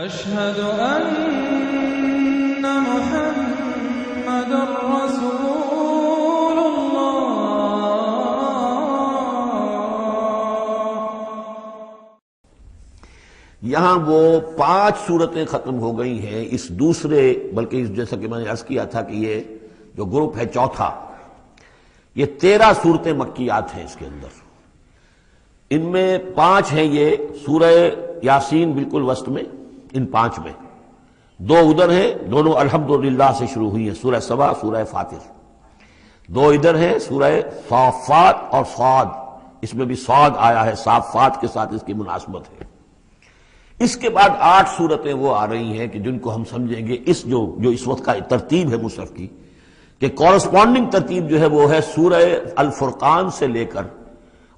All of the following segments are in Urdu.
أشهد أن محمد رسول الله۔ یہاں وہ 5 صورتیں ختم ہو گئی ہیں اس دوسرے، بلکہ جیسا کہ میں نے عرض کیا تھا کہ یہ جو گروپ ہے چوتھا، یہ 13 صورتیں مکیات ہیں اس کے اندر۔ ان میں 5 ہیں یہ سورہ یاسین بالکل وسط میں، ان 5 میں 2 ادھر ہیں، دونوں الحمدللہ سے شروع ہوئی ہیں، سورہ سبا، سورہ فاطر۔ 2 ادھر ہیں، سورہ صافات اور صاد، اس میں بھی صاد آیا ہے، صافات کے ساتھ اس کی مناسبت ہے۔ اس کے بعد 8 صورتیں وہ آ رہی ہیں کہ جن کو ہم سمجھیں گے اس جو اس وقت کا ترتیب ہے مصحف کی، کہ کورسپونڈنگ ترتیب جو ہے وہ ہے سورہ الفرقان سے لے کر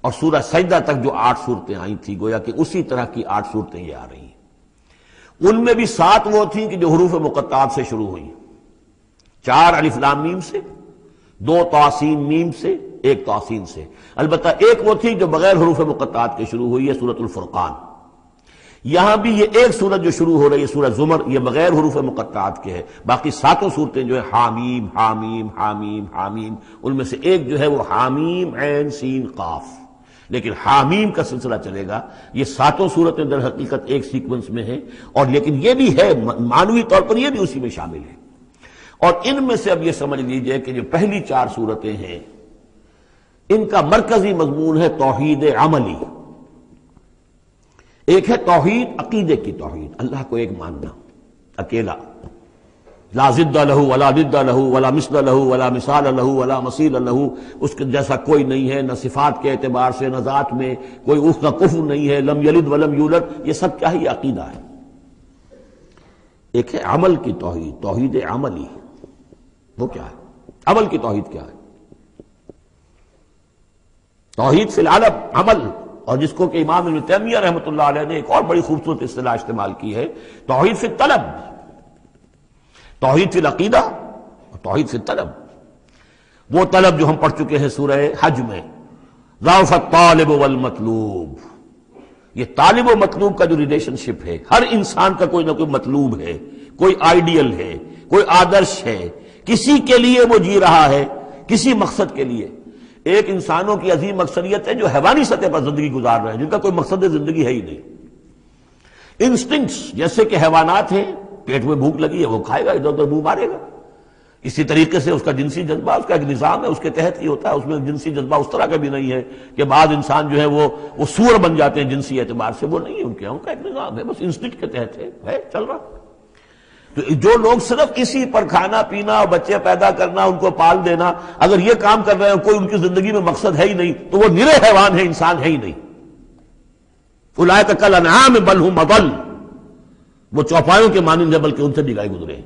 اور سورہ سجدہ تک جو 8 صورتیں آئی تھی، گویا کہ اسی طرح کی 8 صورتیں یہ آ رہی ہیں۔ ان میں بھی 7 وہ تھیں کہ جو حروف مقطعات سے شروع ہوئی، 4 الف لام میم سے، 2 طاسین میم سے، 1 طاسین سے، البتہ ایک وہ تھی جو بغیر حروف مقطعات کے شروع ہوئی ہے، سورۃ الفرقان۔ یہاں بھی یہ ایک سورت جو شروع ہو رہی ہے سورہ زمر، یہ بغیر حروف مقطعات کے ہے، باقی 7 صورتیں جو ہے حامیم حامیم حامیم حامیم، ان میں سے ایک جو ہے وہ حامیم عین سین قاف، لیکن حامیم کا سلسلہ چلے گا۔ یہ 7 صورتیں در حقیقت ایک سیکوینس میں ہیں، اور لیکن یہ بھی ہے معنوی طور پر یہ بھی اسی میں شامل ہے۔ اور ان میں سے اب یہ سمجھ لیجئے کہ جو پہلی 4 صورتیں ہیں ان کا مرکزی مضمون ہے توحید عملی۔ ایک ہے توحید عقیدے کی توحید، اللہ کو ایک ماننا اکیلا، لا ضد لہ ولا ضد لہ ولا مثل لہ ولا مثال لہ ولا مثیل لہ، اس کے جیسا کوئی نہیں ہے، نہ صفات کے اعتبار سے نہ ذات میں، کوئی اس کا کفر نہیں ہے، لم یلد ولم یولد، یہ سب کیا ہے؟ یہ عقیدہ ہے۔ ایک ہے عمل کی توحید، توحید عملی، وہ کیا ہے؟ عمل کی توحید کیا ہے؟ توحید فی العالم عمل، اور جس کو کہ امام ابن تیمیہ رحمۃ اللہ علیہ نے ایک اور بڑی خوبصورت اصطلاح استعمال کی ہے، توحید فی الطلب، توحید فی العقیدہ اور توحید فی الطلب۔ وہ طلب جو ہم پڑھ چکے ہیں سورہ حج میں، ضعف الطالب والمطلوب، یہ طالب و مطلوب کا جو ریلیشن شپ ہے، ہر انسان کا کوئی نہ کوئی مطلوب ہے، کوئی آئیڈیل ہے، کوئی آدرش ہے، کسی کے لیے وہ جی رہا ہے، کسی مقصد کے لیے۔ ایک انسانوں کی عظیم اکثریت ہے جو حیوانی سطح پر زندگی گزار رہے ہیں، جن کا کوئی مقصد زندگی ہے ہی نہیں۔ انسٹنکٹس جیسے کہ حیوانات ہیں، پیٹ میں بھوک لگی ہے وہ کھائے گا، ادھر ادھر منہ مارے گا۔ اسی طریقے سے اس کا جنسی جذبہ، اس کا ایک نظام ہے، اس کے تحت ہی ہوتا ہے۔ اس میں جنسی جذبہ اس طرح کا بھی نہیں ہے کہ بعض انسان جو ہے وہ سور بن جاتے ہیں جنسی اعتبار سے، وہ نہیں ہے ان کا ایک نظام ہے، بس انسٹنکٹ کے تحت ہے چل رہا۔ تو جو لوگ صرف اسی پر کھانا پینا اور بچے پیدا کرنا، ان کو پال دینا، اگر یہ کام کر رہے ہیں، کوئی ان کی زندگی میں مقصد ہے ہی نہیں، تو وہ نرے حیوان ہے، انسان ہے ہی نہیں۔ اولئک کالانعام بل ھم اضل، وہ چوپایوں کے مانند ہے بلکہ ان سے بھی گئے گزرے ہیں۔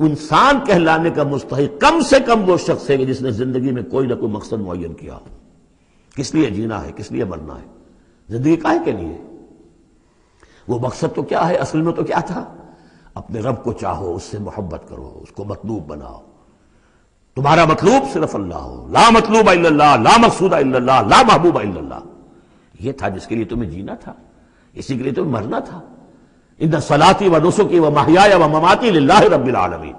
انسان کہلانے کا مستحق کم سے کم وہ شخص ہے کہ جس نے زندگی میں کوئی نہ کوئی مقصد معین کیا ہو۔ کس لیے جینا ہے، کس لیے مرنا ہے، زندگی کاہے کے لیے؟ وہ مقصد تو کیا ہے؟ اصل میں تو کیا تھا؟ اپنے رب کو چاہو، اس سے محبت کرو، اس کو مطلوب بناؤ، تمہارا مطلوب صرف اللہ ہو، لا مطلوب الا اللہ، لا مقصود الا اللہ، لا محبوب الا اللہ۔ یہ تھا جس کے لیے تمہیں جینا تھا، اسی کے لیے تمہیں مرنا تھا۔ ان صلاتی و نسکی و محیای و مماتی للہ رب العالمین۔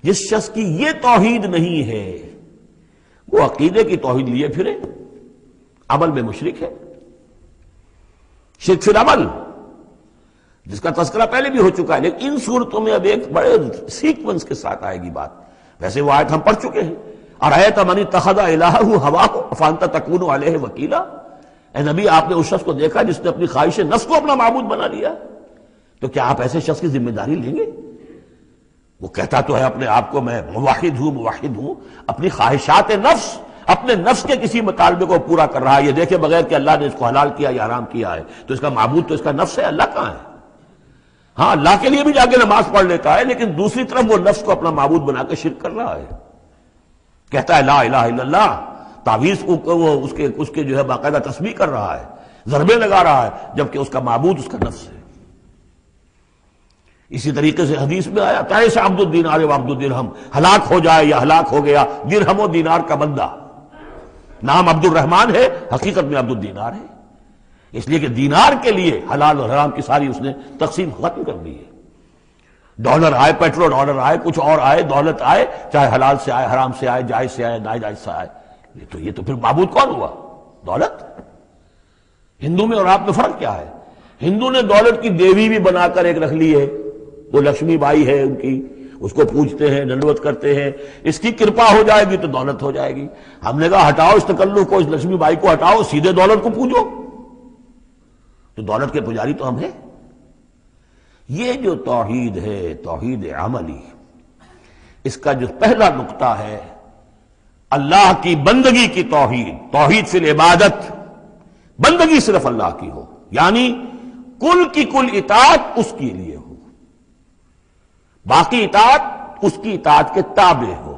جس شخص کی یہ توحید نہیں ہے وہ عقیدے کی توحید لیے پھرے، عمل میں مشرک ہے، شرک فی العمل، جس کا تذکرہ پہلے بھی ہو چکا ہے، لیکن ان صورتوں میں اب ایک بڑے سیکوینس کے ساتھ آئے گی بات۔ ویسے وہ آیت ہم پڑھ چکے ہیں، ارأیت من اتخذ الہہ ہواہ افانت تکون علیہ وکیلا، اے نبی آپ نے اس شخص کو دیکھا جس نے اپنی خواہش نفس کو اپنا معبود بنا لیا، تو کیا آپ ایسے شخص کی ذمہ داری لیں گے؟ وہ کہتا تو ہے اپنے آپ کو میں موحد ہوں، اپنی خواہشات نفس، اپنے نفس کے کسی مطالبے کو پورا کر رہا ہے، یہ دیکھے بغیر کہ اللہ نے اس کو حلال کیا یا حرام کیا ہے، تو اس کا معبود تو اس کا نفس ہے، اللہ کہاں ہے؟ ہاں اللہ کے لیے بھی جا کے نماز پڑھ لیتا ہے، لیکن دوسری طرف وہ نفس کو اپنا معبود بنا کے شرک کر رہا ہے، کہتا ہے لا الہ الا اللہ، تعویذ کو وہ اس کے جو ہے باقاعدہ تسبیح کر رہا ہے، ضربے لگا رہا ہے، جبکہ اس کا معبود اس کا نفس ہے۔ اسی طریقے سے حدیث میں آیا تعیس عبد الدینار و عبد الدرہم، ہلاک ہو جائے یا ہلاک ہو گیا درہم و دینار کا بندہ، نام عبد الرحمن ہے، حقیقت میں عبد الدینار ہے۔ اس لیے کہ دینار کے لیے حلال اور حرام کی ساری اس نے تقسیم ختم کر دی ہے. ڈالر آئے، پیٹرو ڈالر آئے، کچھ اور آئے، دولت آئے، چاہے حلال سے آئے، حرام سے آئے، جائز سے آئے، ناجائز سے آئے، یہ تو پھر معبود کون ہوا؟ دولت. ہندو میں اور آپ میں فرق کیا ہے؟ ہندو نے دولت کی دیوی بھی بنا کر ایک رکھ لی ہے، وہ لکشمی بائی ہے ان کی، اس کو پوجتے ہیں، دنڈوت کرتے ہیں، اس کی کرپا ہو جائے گی تو دولت ہو جائے گی. ہم نے کہا ہٹاؤ اس تکلف کو، اس لکشمی بائی کو ہٹاؤ، سیدھے دولت کو پوجو. تو دولت کے پجاری تو ہم ہیں. یہ جو توحید ہے، توحید عملی، اس کا جو پہلا نقطہ ہے اللہ کی بندگی کی توحید، توحید فی العبادت، بندگی صرف اللہ کی ہو، یعنی کل کی کل اطاعت اس کے لیے ہو، باقی اطاعت اس کی اطاعت کے تابع ہو.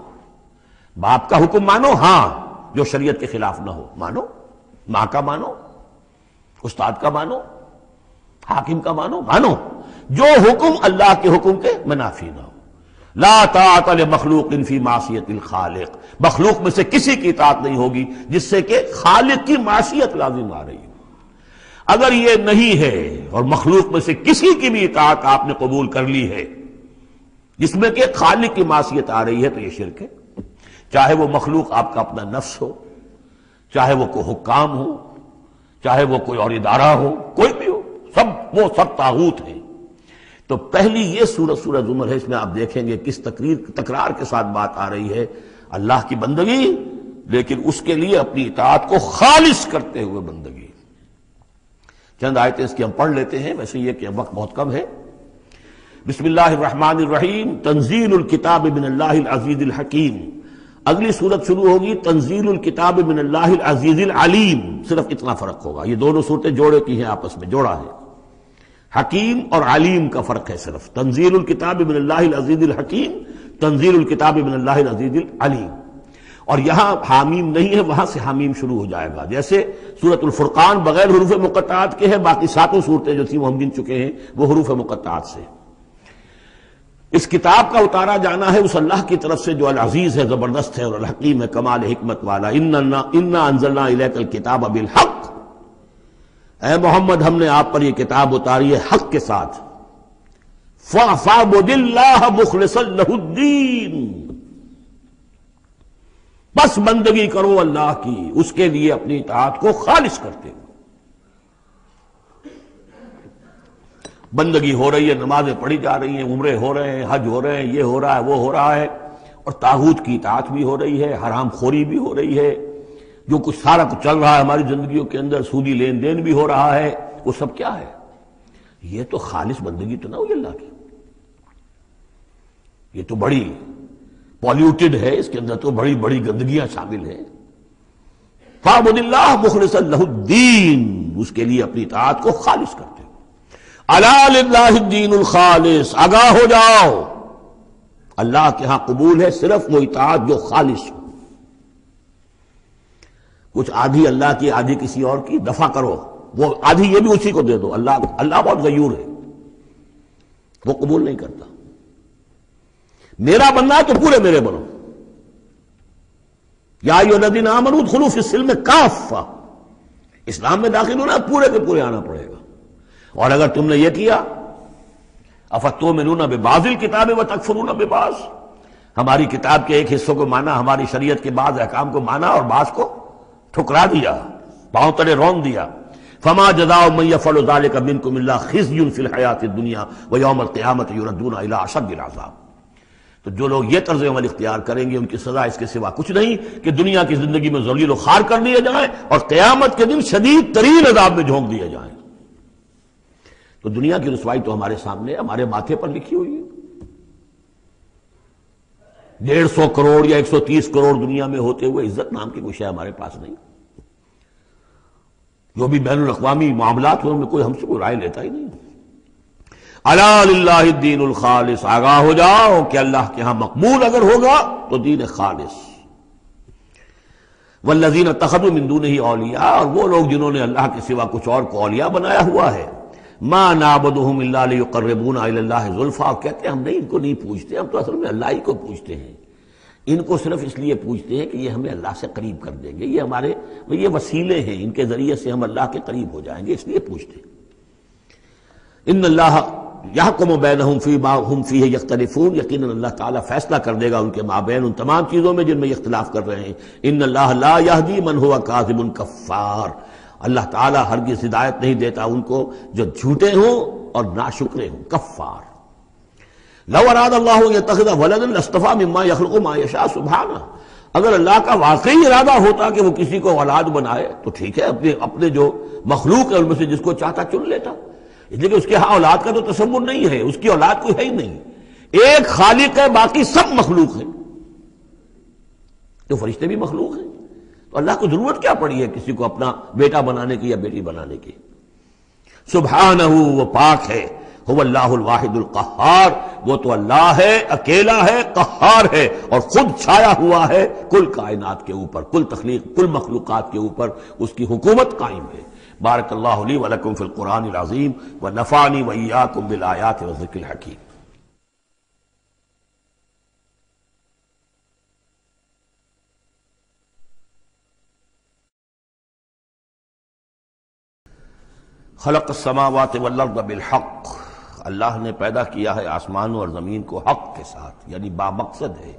باپ کا حکم مانو، ہاں، جو شریعت کے خلاف نہ ہو مانو، ماں کا مانو، استاد کا مانو، حاکم کا مانو، جو حکم اللہ کے حکم کے منافی نہ ہو. لا طاعت لمخلوق فی معصیت الخالق، مخلوق میں سے کسی کی اطاعت نہیں ہوگی جس سے کہ خالق کی معصیت لازم آ رہی ہو. اگر یہ نہیں ہے اور مخلوق میں سے کسی کی بھی اطاعت آپ نے قبول کر لی ہے جس میں کہ خالق کی معصیت آ رہی ہے تو یہ شرک ہے. چاہے وہ مخلوق آپ کا اپنا نفس ہو، چاہے وہ کوئی حکام ہو، چاہے وہ کوئی اور ادارہ ہو، کوئی بھی ہو، وہ سب طاغوت ہیں. تو پہلی یہ سورہ زمر ہے، اس میں آپ دیکھیں گے کس تکرار کے ساتھ بات آ رہی ہے، اللہ کی بندگی، لیکن اس کے لیے اپنی اطاعت کو خالص کرتے ہوئے بندگی. چند آیتیں اس کی ہم پڑھ لیتے ہیں، ویسے یہ کہ وقت بہت کم ہے. بسم اللہ الرحمن الرحیم. تنزیل الکتاب من اللہ العزیز الحکیم. اگلی سورت شروع ہوگی تنزیل الکتاب من اللہ العزیز العلیم، صرف اتنا فرق ہوگا. یہ دونوں صورتیں جوڑے کی ہیں، آپس میں جوڑا ہے. حکیم اور علیم کا فرق ہے صرف. تنزیل الکتاب من اللہ العزیز الحکیم، تنزیل الکتاب من اللہ العزیز العلیم. اور یہاں حامیم نہیں ہے، وہاں سے حامیم شروع ہو جائے گا. جیسے سورۃ الفرقان بغیر حروف مقطعات کے ہے، باقی ساتوں صورتیں جو تھیں وہ ہم گن چکے ہیں، وہ حروف مقطعات سے. اس کتاب کا اتارا جانا ہے اس اللہ کی طرف سے جو العزیز ہے، زبردست ہے، اور الحکیم ہے، کمال حکمت والا. انا انزلنا الیک الکتاب بالحق، اے محمد ہم نے آپ پر یہ کتاب اتاری ہے حق کے ساتھ. فاعبد اللہ مخلصا لہ الدین، بس بندگی کرو اللہ کی، اس کے لیے اپنی اطاعت کو خالص کرتے ہو. بندگی ہو رہی ہے، نمازیں پڑھی جا رہی ہیں، عمرے ہو رہے ہیں، حج ہو رہے ہیں، یہ ہو رہا ہے، وہ ہو رہا ہے، اور طاغوت کی اطاعت بھی ہو رہی ہے، حرام خوری بھی ہو رہی ہے، جو کچھ سارا کچھ چل رہا ہے ہماری زندگیوں کے اندر، سودی لین دین بھی ہو رہا ہے، وہ سب کیا ہے؟ یہ تو خالص بندگی تو نہ ہوئی اللہ کی. یہ تو بڑی پالیوٹڈ ہے، اس کے اندر تو بڑی بڑی گندگیاں شامل ہیں. فاعبد اللہ مخلصا لہ الدین، اس کے لیے اپنی اطاعت کو خالص کرتے ہو. الا للہ الدین الخالص، آگاہ ہو جاؤ، اللہ کے ہاں قبول ہے صرف وہ اطاعت جو خالص ہو. کچھ آدھی اللہ کی آدھی کسی اور کی، دفع کرو، وہ آدھی یہ بھی اسی کو دے دو. اللہ بہت غیور ہے، وہ قبول نہیں کرتا. میرا بننا ہے تو پورے میرے بنو. یا ایھا الذین آمنوا ادخلوا فی السلم کافہ، اسلام میں داخل ہونا پورے کے پورے آنا پڑے گا. اور اگر تم نے یہ کیا، افتؤمنون ببعض الکتاب وتکفرون ببعض، ہماری کتاب کے ایک حصوں کو مانا، ہماری شریعت کے بعض احکام کو مانا اور بعض کو ٹھکرا دیا، پاؤں تلے رون دیا. فما جزاء من يفعل ذلك منكم الا خزي في الحیاۃ الدنیا ویوم القیامۃ یردون الی اشد العذاب. تو جو لوگ یہ طرز عمل اختیار کریں گے ان کی سزا اس کے سوا کچھ نہیں کہ دنیا کی زندگی میں ذلیل و خوار کر دیے جائیں اور قیامت کے دن شدید ترین عذاب میں جھونک دیے جائیں. تو دنیا کی رسوائی تو ہمارے سامنے، ہمارے ماتھے پر لکھی ہوئی ہے. 150 کروڑ یا 130 کروڑ دنیا میں ہوتے ہوئے عزت نام کی کوئی شے ہمارے پاس نہیں. جو بھی بین الاقوامی معاملات ہیں ان میں کوئی ہم سے کوئی رائے لیتا ہی نہیں. الا للہ الدین الخالص، آگاہ ہو جاؤ کہ اللہ کے ہاں مقبول اگر ہوگا تو دین خالص. والذین اتخذوا من دونہ اولیاء، اور وہ لوگ جنہوں نے اللہ کے سوا کچھ اور کو اولیاء بنایا ہوا ہے. ما نعبدہم الا لیقربونا الی اللہ زلفیٰ، کہتے ہیں ہم نہیں ان کو نہیں پوچھتے، ہم تو اصل میں اللہ ہی کو پوچھتے ہیں. ان کو صرف اس لیے پوجتے ہیں کہ یہ ہمیں اللہ سے قریب کر دیں گے، یہ ہمارے یہ وسیلے ہیں، ان کے ذریعے سے ہم اللہ کے قریب ہو جائیں گے، اس لیے پوجتے ہیں۔ ان اللہ یحکم بینہم فیما ہم فیہ یختلفون، یقیناً اللہ تعالیٰ فیصلہ کر دے گا ان کے مابین ان تمام چیزوں میں جن میں یہ اختلاف کر رہے ہیں۔ ان اللہ لا یہدی من ہوا کاذب کفار، اللہ تعالیٰ ہرگز ہدایت نہیں دیتا ان کو جو جھوٹے ہوں اور ناشکرے ہوں، کفار۔ لو اراد اللہ یتخذ ولدا لاصطفى مما یخلق ما یشاء سبحانہ، اگر اللہ کا واقعی ارادہ ہوتا کہ وہ کسی کو اولاد بنائے تو ٹھیک ہے، اپنے جو مخلوق ہے ان میں سے جس کو چاہتا چن لیتا، لیکن اس کے ہاں اولاد کا تو تصور نہیں ہے، اس کی اولاد کوئی ہے ہی نہیں، ایک خالق ہے، باقی سب مخلوق ہیں، تو فرشتے بھی مخلوق ہیں، تو اللہ کو ضرورت کیا پڑی ہے کسی کو اپنا بیٹا بنانے کی یا بیٹی بنانے کی؟ سبحانہ، وہ پاک ہے، هو اللہ الواحد القہار، وہ تو اللہ ہے، اکیلا ہے، قہار ہے، اور خود چھایا ہوا ہے کل کائنات کے اوپر، کل تخلیق، کل مخلوقات کے اوپر اس کی حکومت قائم ہے۔ بارک اللہ لی ولکم فی القرآن العظیم ونفعنی وإیاکم بالآیات والذکر الحکیم۔ خلق السماوات والارض بالحق، اللہ نے پیدا کیا ہے آسمانوں اور زمین کو حق کے ساتھ، یعنی با مقصد ہے،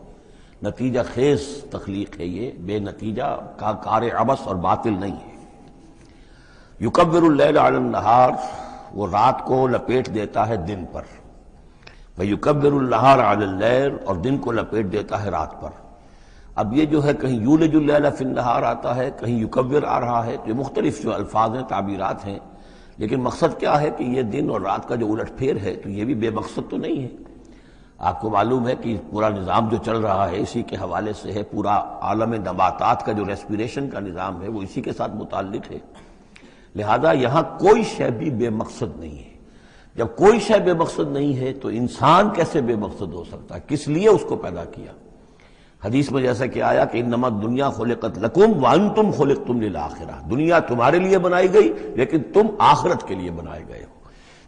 نتیجہ خیز تخلیق ہے، یہ بے نتیجہ کا کار عبث اور باطل نہیں ہے۔ یکبر اللیل علی النہار، وہ رات کو لپیٹ دیتا ہے دن پر، ویکبر النہار علی اللیل، اور دن کو لپیٹ دیتا ہے رات پر۔ اب یہ جو ہے کہیں یولج اللیل فی النہار آتا ہے، کہیں یکبر آ رہا ہے، تو یہ مختلف جو الفاظ ہیں، تعبیرات ہیں، لیکن مقصد کیا ہے کہ یہ دن اور رات کا جو الٹ پھیر ہے تو یہ بھی بے مقصد تو نہیں ہے۔ آپ کو معلوم ہے کہ پورا نظام جو چل رہا ہے اسی کے حوالے سے ہے، پورا عالم نباتات کا جو ریسپیریشن کا نظام ہے وہ اسی کے ساتھ متعلق ہے، لہذا یہاں کوئی شے بھی بے مقصد نہیں ہے۔ جب کوئی شے بے مقصد نہیں ہے تو انسان کیسے بے مقصد ہو سکتا ہے؟ کس لیے اس کو پیدا کیا؟ حدیث میں جیسا کہ آیا کہ انما الدنیا خلقت لکم وانتم خلقتم للآخرہ، دنیا تمہارے لیے بنائی گئی لیکن تم آخرت کے لیے بنائے گئے ہو۔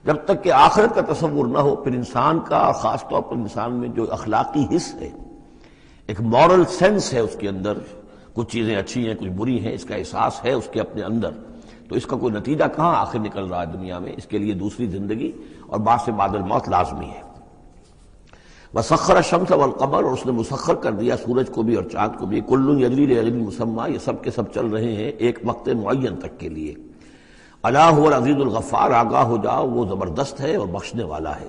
جب تک کہ آخرت کا تصور نہ ہو، پھر انسان کا، خاص طور پر انسان میں جو اخلاقی حص ہے، ایک مورل سینس ہے اس کے اندر، کچھ چیزیں اچھی ہیں کچھ بری ہیں، اس کا احساس ہے اس کے اپنے اندر، تو اس کا کوئی نتیجہ کہاں آخر نکل رہا ہے دنیا میں؟ اس کے لیے دوسری زندگی اور بعد سے بعد الموت لازمی ہے۔ وسخر الشمس والقمر، اور اس نے مسخر کر دیا سورج کو بھی اور چاند کو بھی، کل یجری لاجل مسمى، یہ سب کے سب چل رہے ہیں ایک وقت معین تک کے لیے۔ الا هو العزیز الغفار، آگاہ ہو جاؤ وہ زبردست ہے اور بخشنے والا ہے۔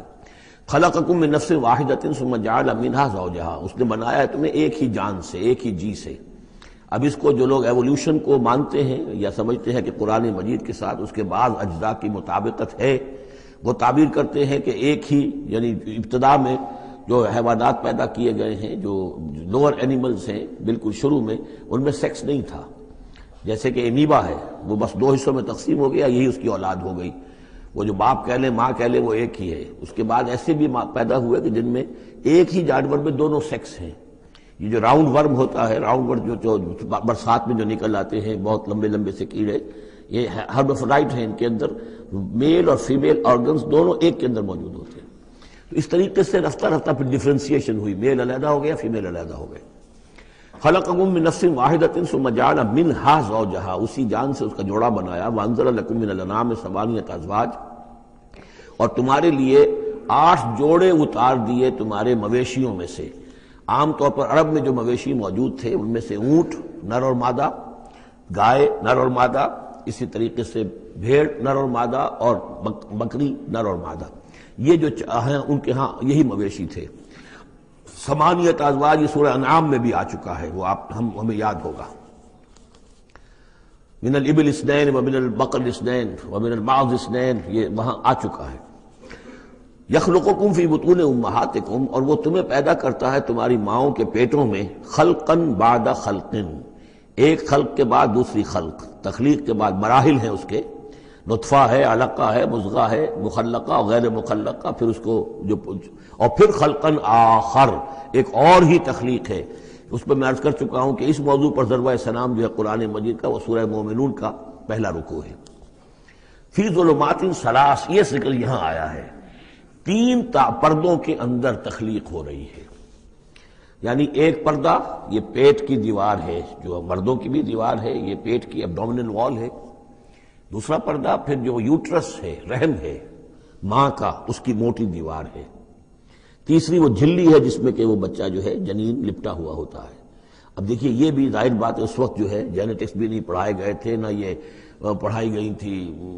خلقکم من نفس واحدۃ ثم جعل منها زوجها، اس نے بنایا ہے تمہیں ایک ہی جان سے، ایک ہی جی سے۔ اب اس کو جو لوگ ایولیوشن کو مانتے ہیں یا سمجھتے ہیں کہ قرآن مجید کے ساتھ اس کے بعض اجزاء کی مطابقت ہے، وہ تعبیر کرتے ہیں کہ ایک ہی، یعنی ابتدا میں جو حیوانات پیدا کیے گئے ہیں، جو لوور اینیملز ہیں، بالکل شروع میں ان میں سیکس نہیں تھا، جیسے کہ امیبا ہے، وہ بس دو حصوں میں تقسیم ہو گیا، یہی اس کی اولاد ہو گئی، وہ جو باپ کہہ لیں ماں کہہ لیں وہ ایک ہی ہے۔ اس کے بعد ایسے بھی پیدا ہوئے کہ جن میں ایک ہی جانور میں دونوں سیکس ہیں۔ یہ جو راؤنڈ ورم ہوتا ہے، راؤنڈ ورم جو برسات میں جو نکل آتے ہیں بہت لمبے لمبے سے کیڑے، یہ ہرمافرڈائٹ ہیں، ان کے اندر میل اور فیمیل آرگنز دونوں ایک کے اندر موجود ہوتے ہیں۔ تو اس طریقے سے رفتہ رفتہ پھر ڈیفرینسیشن ہوئی، میل علیحدہ ہو گیا، فیمیل علیحدہ ہو گئے۔ خلقکم من نفس واحدۃ ثم جعل منها زوجها، اسی جان سے اس کا جوڑا بنایا۔ وانزل لکم من الانعام ثمانیۃ ازواج، اور تمہارے لیے 8 جوڑے اتار دیے تمہارے مویشیوں میں سے۔ عام طور پر عرب میں جو مویشی موجود تھے ان میں سے اونٹ نر اور مادہ، گائے نر اور مادہ، اسی طریقے سے بھیڑ نر اور مادہ، اور بکری نر اور مادہ، یہ جو ہیں ان کے ہاں یہی مویشی تھے۔ ثمانیۃ ازواج یہ سورہ انعام میں بھی آ چکا ہے، وہ ہمیں یاد ہوگا۔ من الابل اثنین ومن البقر اثنین ومن المعز اثنین، یہ وہاں آ چکا ہے۔ یخلقکم فی بطون امہاتکم، اور وہ تمہیں پیدا کرتا ہے تمہاری ماؤں کے پیٹوں میں، خلقن بعد خلقن، ایک خلق کے بعد دوسری خلق، تخلیق کے بعد مراحل ہیں اس کے، نطفہ ہے، علقہ ہے، مضغہ ہے، مخلقہ اور غیر مخلقہ، پھر اس کو جو، اور پھر خلقن آخر، ایک اور ہی تخلیق ہے۔ اس پہ میں عرض کر چکا ہوں کہ اس موضوع پر ضربہ سلام جو ہے قرآن مجید کا، وہ سورہ مومنون کا پہلا رکوع ہے۔ فی ظلمات ثلاث، یہ ذکر یہاں آیا ہے، 3 پردوں کے اندر تخلیق ہو رہی ہے، یعنی ایک پردہ یہ پیٹ کی دیوار ہے، جو مردوں کی بھی دیوار ہے، یہ پیٹ کی ایبڈومینل وال ہے. دوسرا پردہ پھر جو یوٹرس ہے، رحم ہے ماں کا، اس کی موٹی دیوار ہے. تیسری وہ جھلی ہے جس میں کہ وہ بچہ جو ہے جنین لپٹا ہوا ہوتا ہے. اب دیکھیے یہ بھی ظاہر بات ہے، اس وقت جو ہے جینیٹکس بھی نہیں پڑھائے گئے تھے، نہ یہ پڑھائی گئی تھی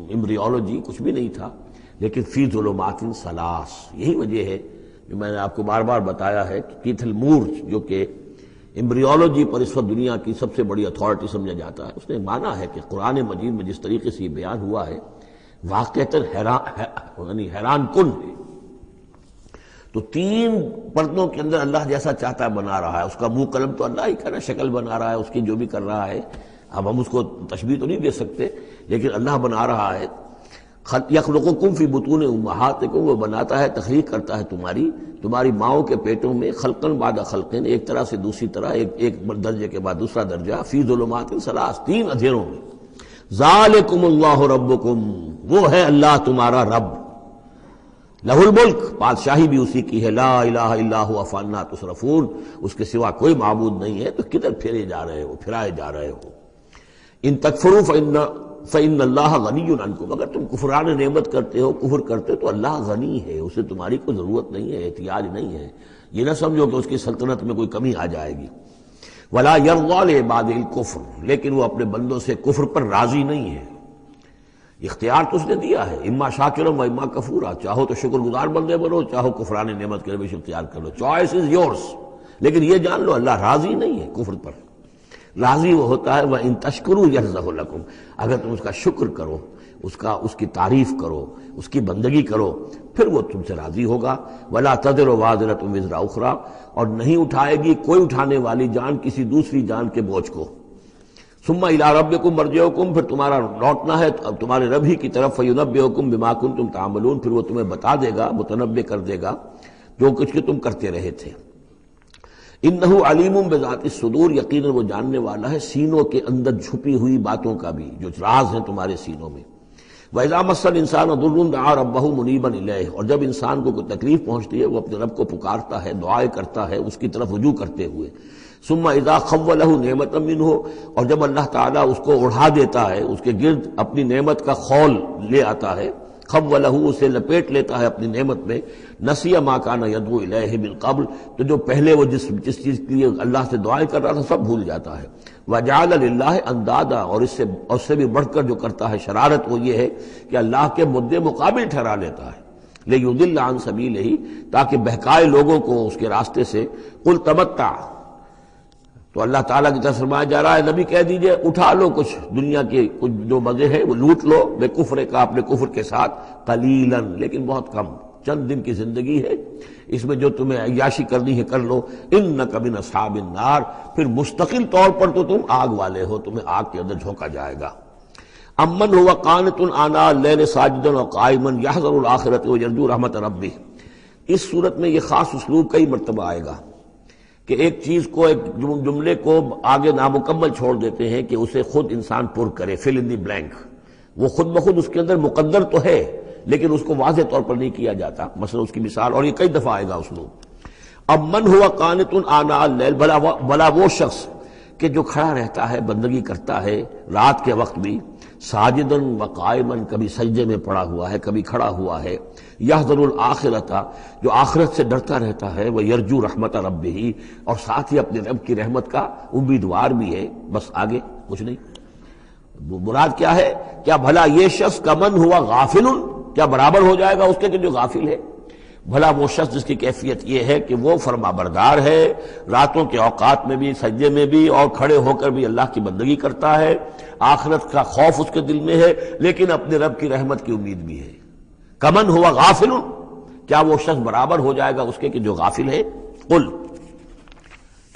ایمبریولوجی، کچھ بھی نہیں تھا. لیکن فی ظلمات ثلاث، یہی وجہ ہے جو میں نے آپ کو بار بار بتایا ہے کہ کیتھل مور جو کہ ایمبریولوجی پر اس وقت دنیا کی سب سے بڑی اتھارٹی سمجھا جاتا ہے، اس نے مانا ہے کہ قرآن مجید میں جس طریقے سے یہ بیان ہوا ہے واقعتاً حیران کن ہے. تو تین پردوں کے اندر اللہ جیسا چاہتا ہے بنا رہا ہے. اس کا منہ قلم تو اللہ ہی کا نا، شکل بنا رہا ہے اس کی جو بھی کر رہا ہے. اب ہم اس کو تشبیہ تو نہیں دے سکتے، لیکن اللہ بنا رہا ہے. یخلقکم فی بطون امہاتکم، وہ بناتا ہے، تخلیق کرتا ہے تمہاری ماؤں کے پیٹوں میں، خلقن بعد خلقن، ایک طرح سے دوسری طرح، ایک درجے کے بعد دوسرا درجہ، فی ظلمات ثلاث، تین اندھیروں میں. ذالکم اللہ ربکم، وہ ہے اللہ تمہارا رب. لہ الملک، بادشاہی بھی اسی کی ہے. لا الہ الا هو فانا تصرفون، اس کے سوا کوئی معبود نہیں ہے، تو کدھر پھرائے جا رہے ہو. ان تکفروا فإن اللہ غنی عنکم، اگر تم کفران نعمت کرتے ہو، کفر کرتے ہو، تو اللہ غنی ہے، اسے تمہاری کوئی ضرورت نہیں ہے، احتیاج نہیں ہے. یہ نہ سمجھو کہ اس کی سلطنت میں کوئی کمی آ جائے گی. ولا یرضی لعبادہ الکفر، لیکن وہ اپنے بندوں سے کفر پر راضی نہیں ہے. اختیار تو اس نے دیا ہے، اما شاکرا و اما کفورا، چاہو تو شکر گزار بندے بنو، چاہو کفران نعمت کے روش اختیار کر لو. Choice is yours. لیکن یہ جان لو اللہ راضی نہیں ہے کفر پر. راضی وہ ہوتا ہے وَإِن تَشْكُرُوا يَرْضَهُ لَكُمْ، اگر تم اس کا شکر کرو، اس کی تعریف کرو، اس کی بندگی کرو، پھر وہ تم سے راضی ہوگا. وَلَا تَزِرُ وَازِرَةٌ وِزْرَ أُخْرَىٰ، اور نہیں اٹھائے گی کوئی اٹھانے والی جان کسی دوسری جان کے بوجھ کو. ثُمَّ إِلَىٰ رَبِّكُمْ مَرْجِعُكُمْ، پھر تمہارا لوٹنا ہے اب تمہارے رب ہی کی طرف. فَيُنَبِّئُكُمْ بِمَا كُنتُمْ تَعْمَلُونَ، پھر وہ تمہیں بتا دے گا، متنبع کر دے گا جو کچھ کہ تم کرتے رہے تھے. انہ علیم بذات الصدور، یقیناً وہ جاننے والا ہے سینوں کے اندر چھپی ہوئی باتوں کا بھی، جو راز ہیں تمہارے سینوں میں. وَإِذَا مَسَّ الْإِنسَانَ ضُرٌّ دَعَا رَبَّهُ مُنِيبًا إِلَيْهِ، اور جب انسان کو کوئی تکلیف پہنچتی ہے وہ اپنے رب کو پکارتا ہے، دعائیں کرتا ہے اس کی طرف رجوع کرتے ہوئے. ثُمَّ إِذَا خَوَّلَهُ نِعْمَةً مِّنْهُ، اور جب اللہ تعالیٰ اس کو اڑا دیتا ہے، اس کے گرد اپنی نعمت کا خول لے آتا ہے، خولہ، اسے لپیٹ لیتا ہے اپنی نعمت میں. نسی ما کان یدعو الیہ من قبل، تو جو پہلے وہ جس چیز کے لیے اللہ سے دعائیں کر رہا تھا سب بھول جاتا ہے. وجعل للہ اندادا، اور اس سے بھی بڑھ کر جو کرتا ہے شرارت وہ یہ ہے کہ اللہ کے مدے مقابل ٹھہرا لیتا ہے. لیضل عن سبیلہ، تاکہ بہکائے لوگوں کو اس کے راستے سے. قل تمتع، تو اللہ تعالیٰ کی طرف فرمایا جا رہا ہے نبی کہہ دیجئے اٹھا لو کچھ دنیا کے کچھ جو مزے ہیں وہ لوٹ لو، بے کفر کا، اپنے کفر کے ساتھ. قلیلا، لیکن بہت کم، چند دن کی زندگی ہے، اس میں جو تمہیں عیاشی کرنی ہے کر لو. انک من اصحاب النار، پھر مستقل طور پر تو تم آگ والے ہو، تمہیں آگ کے اندر جھونکا جائے گا. امن هو قانت آناء اللیل ساجدا وقائما یحذر الآخرة ویرجو رحمت ربہ. اس صورت میں یہ خاص اسلوب کئی مرتبہ آئے گا کہ ایک چیز کو، ایک جملے کو آگے نامکمل چھوڑ دیتے ہیں کہ اسے خود انسان پر کرے، فل ان دی بلینک. وہ خود بخود اس کے اندر مقدر تو ہے لیکن اس کو واضح طور پر نہیں کیا جاتا. مثلا اس کی مثال، اور یہ کئی دفعہ آئے گا اسلوب. اب من ہوا قانت آناء اللیل، بلا وہ شخص کہ جو کھڑا رہتا ہے، بندگی کرتا ہے رات کے وقت بھی. ساجدن و قائمن، کبھی سجدے میں پڑا ہوا ہے، کبھی کھڑا ہوا ہے. یحذر الآخرۃ، جو آخرت سے ڈرتا رہتا ہے. وہ یرجو رحمت ربہ، اور ساتھ ہی اپنے رب کی رحمت کا امیدوار بھی ہے. بس آگے کچھ نہیں. مراد کیا ہے؟ کیا بھلا یہ شخص کمن ہوا غافل، کیا برابر ہو جائے گا اس کے کہ جو غافل ہے؟ بھلا وہ شخص جس کی کیفیت یہ ہے کہ وہ فرما بردار ہے، راتوں کے اوقات میں بھی، سجدے میں بھی، اور کھڑے ہو کر بھی اللہ کی بندگی کرتا ہے، آخرت کا خوف اس کے دل میں ہے، لیکن اپنے رب کی رحمت کی امید بھی ہے. کمن ہوا غافل، کیا وہ شخص برابر ہو جائے گا اس کے کہ جو غافل ہے؟ قل،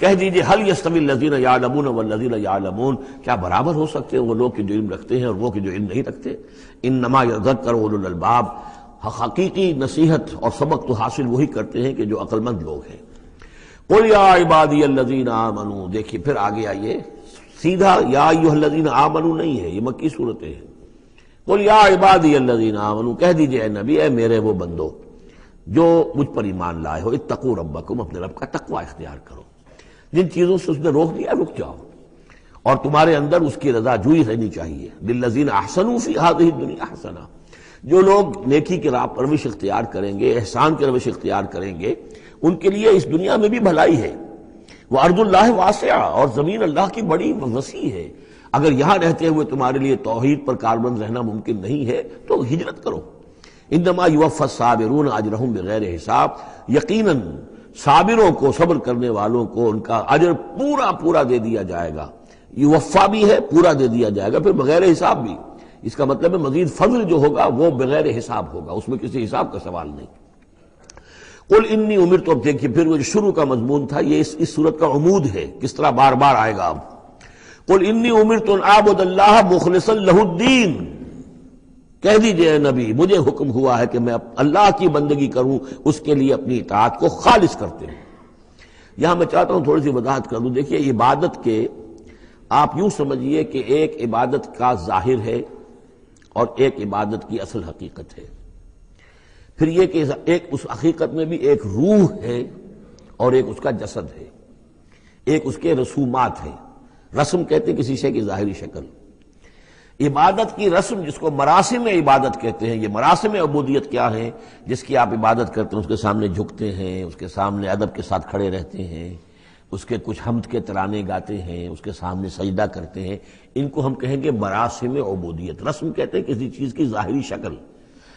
کہہ دیجئے حل یستوی الذین یعلمون والذین یعلمون، کیا برابر ہو سکتے ہیں وہ لوگ کہ جو علم رکھتے ہیں اور وہ کہ جو علم نہیں رکھتے؟ انما یذکر اولو الالباب، حقیقی نصیحت اور سبق تو حاصل وہی کرتے ہیں کہ جو عقل مند لوگ ہیں. قل یا عبادی الذین آمنوا، دیکھیے پھر آگے آئیے، سیدھا یا ایھا الذین آمنوا نہیں ہے، یہ مکی صورتیں ہیں. قل یا عبادی الذین آمنوا، کہہ دیجئے اے نبی، اے میرے وہ بندو جو مجھ پر ایمان لائے ہو، اتقوا ربکم، اپنے رب کا تقوی اختیار کرو. جن چیزوں سے اس نے روک دیا رک جاؤ، اور تمہارے اندر اس کی رضا جوئی رہنی چاہیے۔ للذین احسنوا فی ہذہ الدنیا حسنہ، جو لوگ نیکی کی راہ پروش اختیار کریں گے، احسان کی روش اختیار کریں گے، ان کے لیے اس دنیا میں بھی بھلائی ہے۔ وَأَرْضُ اللَّهِ وَاسِعَةٌ، اور زمین اللہ کی بڑی وسیع ہے۔ اگر یہاں رہتے ہوئے تمہارے لیے توحید پر کاربند رہنا ممکن نہیں ہے تو ہجرت کرو۔ انما یوفی الصابرون اجرہم بغیر حساب، یقیناً صابروں کو، صبر کرنے والوں کو ان کا اجر پورا پورا دے دیا جائے گا۔ یوفا بھی ہے، پورا دے دیا جائے گا، پھر بغیر حساب بھی۔ اس کا مطلب ہے مزید فضل جو ہوگا وہ بغیر حساب ہوگا، اس میں کسی حساب کا سوال نہیں۔ قل انی امرت، اب دیکھیے پھر وہ جو شروع کا مضمون تھا یہ اس صورت کا عمود ہے، کس طرح بار بار آئے گا اب۔ قل انی امرت ان اعبد اللہ مخلصا لہ الدین، کہہ دیجئے اے نبی مجھے حکم ہوا ہے کہ میں اللہ کی بندگی کروں، اس کے لیے اپنی اطاعت کو خالص کرتے ہوں۔ یہاں میں چاہتا ہوں تھوڑی سی وضاحت کر دوں۔ دیکھیے عبادت کے آپ یوں سمجھیے کہ ایک عبادت کا ظاہر ہے اور ایک عبادت کی اصل حقیقت ہے، پھر یہ کہ ایک اس حقیقت میں بھی ایک روح ہے اور ایک اس کا جسد ہے، ایک اس کے رسومات ہیں۔ رسم کہتے ہیں کسی شے کی ظاہری شکل۔ عبادت کی رسم جس کو مراسم عبادت کہتے ہیں، یہ مراسم عبودیت کیا ہیں؟ جس کی آپ عبادت کرتے ہیں، اس کے سامنے جھکتے ہیں، اس کے سامنے ادب کے ساتھ کھڑے رہتے ہیں، اس کے کچھ حمد کے ترانے گاتے ہیں، اس کے سامنے سجدہ کرتے ہیں، ان کو ہم کہیں گے مراسم عبودیت۔ رسم کہتے ہیں کسی چیز کی ظاہری شکل،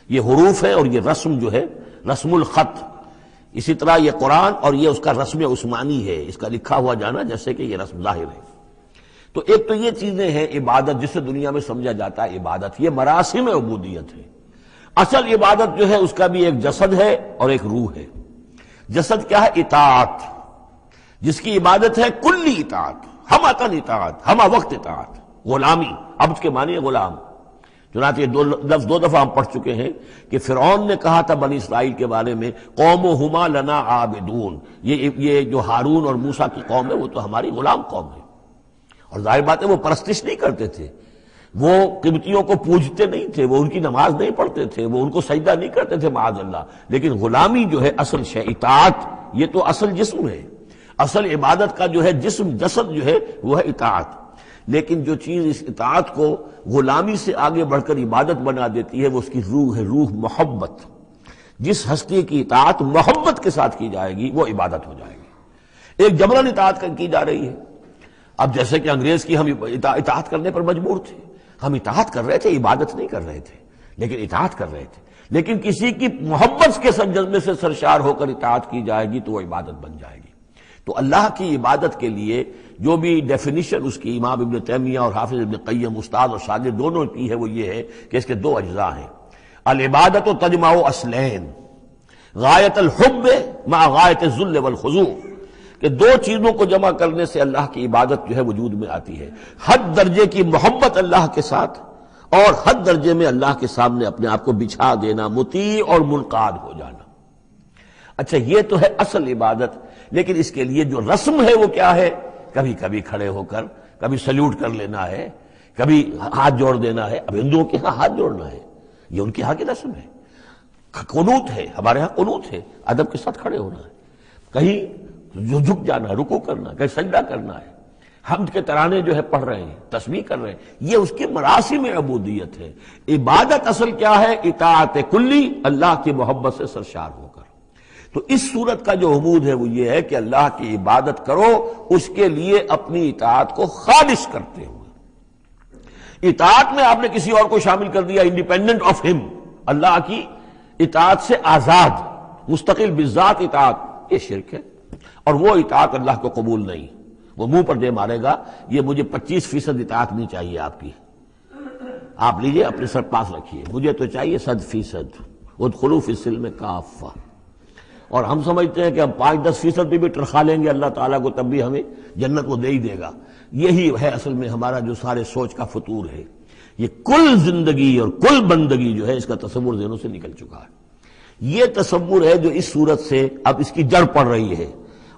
یہ حروف ہے اور یہ رسم جو ہے رسم الخط۔ اسی طرح یہ قرآن اور یہ اس کا رسم عثمانی ہے، اس کا لکھا ہوا جانا جیسے کہ یہ رسم ظاہر ہے۔ تو ایک تو یہ چیزیں ہیں عبادت جسے دنیا میں سمجھا جاتا ہے عبادت، یہ مراسم عبودیت ہے۔ اصل عبادت جو ہے اس کا بھی ایک جسد ہے اور ایک روح ہے۔ جسد کیا ہے؟ اطاعت، جس کی عبادت ہے کلی اطاعت، ہم اطاعت، ہم وقت اطاعت، غلامی، عبد کے معنی ہے غلام۔ چنانچہ یہ دو دفعہ ہم پڑھ چکے ہیں کہ فرعون نے کہا تھا بنی اسرائیل کے بارے میں قومہما لنا عابدون، یہ جو ہارون اور موسیٰ کی قوم ہے وہ تو ہماری غلام قوم ہے۔ اور ظاہر بات ہے وہ پرستش نہیں کرتے تھے، وہ قبطیوں کو پوجتے نہیں تھے، وہ ان کی نماز نہیں پڑھتے تھے، وہ ان کو سجدہ نہیں کرتے تھے معاذ اللہ، لیکن غلامی جو ہے اصل شے، اطاعت یہ تو اصل جسم ہے، اصل عبادت کا جو ہے جسم، جسد جو ہے وہ ہے اطاعت۔ لیکن جو چیز اس اطاعت کو غلامی سے آگے بڑھ کر عبادت بنا دیتی ہے وہ اس کی روح ہے، روح محبت۔ جس ہستی کی اطاعت محبت کے ساتھ کی جائے گی وہ عبادت ہو جائے گی۔ ایک جبراً اطاعت کی جا رہی ہے۔ اب جیسے کہ انگریز کی ہم اطاعت کرنے پر مجبور تھے، ہم اطاعت کر رہے تھے، عبادت نہیں کر رہے تھے، لیکن اطاعت کر رہے تھے۔ لیکن کسی کی محبت کے جذبے سے سرشار ہو کر اطاعت کی جائے گی تو وہ عبادت بن جائے گی۔ تو اللہ کی عبادت کے لیے جو بھی ڈیفینیشن اس کی امام ابن تیمیہ اور حافظ ابن قیم استاد اور شاگرد دونوں کی ہے وہ یہ ہے کہ اس کے دو اجزاء ہیں۔ العبادت تجمع اصلین، غایت الحب مع غایت الذل والخضوع، کہ دو چیزوں کو جمع کرنے سے اللہ کی عبادت جو ہے وجود میں آتی ہے، حد درجے کی محبت اللہ کے ساتھ اور حد درجے میں اللہ کے سامنے اپنے آپ کو بچھا دینا، مطیع اور منقاد ہو جانا۔ اچھا یہ تو ہے اصل عبادت، لیکن اس کے لیے جو رسم ہے وہ کیا ہے؟ کبھی کبھی کھڑے ہو کر کبھی سلیوٹ کر لینا ہے، کبھی ہاتھ جوڑ دینا ہے۔ اب ہندوؤں کے ہاں ہاتھ جوڑنا ہے، یہ ان کے ہاں کی رسم ہے۔ قنوت ہے، ہمارے ہاں قنوت ہے، ادب کے ساتھ کھڑے ہونا ہے، کہیں جو جھک جانا ہے، رکوع کرنا ہے، کہیں سجدہ کرنا ہے، حمد کے ترانے جو ہے پڑھ رہے ہیں، تسبیح کر رہے ہیں، یہ اس کی مراسم عبودیت ہے۔ عبادت اصل کیا ہے؟ اطاعت کلی، اللہ کی محبت سے سرشار ہو کر۔ تو اس صورت کا جو عمود ہے وہ یہ ہے کہ اللہ کی عبادت کرو، اس کے لیے اپنی اطاعت کو خالص کرتے ہوئے۔ اطاعت میں آپ نے کسی اور کو شامل کر دیا، انڈیپینڈنٹ آف ہم، اللہ کی اطاعت سے آزاد، مستقل بذات اطاعت، یہ شرک ہے، اور وہ اطاعت اللہ کو قبول نہیں۔ وہ منہ پر دے مارے گا یہ مجھے 25% اطاعت نہیں چاہیے آپ کی، آپ لیجئے اپنے سر پاس رکھیے، مجھے تو چاہیے 100%۔ ادخلوا فی السلم کافہ، اور ہم سمجھتے ہیں کہ ہم 5-10% بھی ٹرخا لیں گے اللہ تعالیٰ کو تب بھی ہمیں جنت وہ دے ہی دے گا۔ یہی ہے اصل میں ہمارا جو سارے سوچ کا فطور ہے۔ یہ کل زندگی اور کل بندگی جو ہے اس کا تصور ذہنوں سے نکل چکا ہے۔ یہ تصور ہے جو اس صورت سے اب اس کی جڑ پڑ رہی ہے،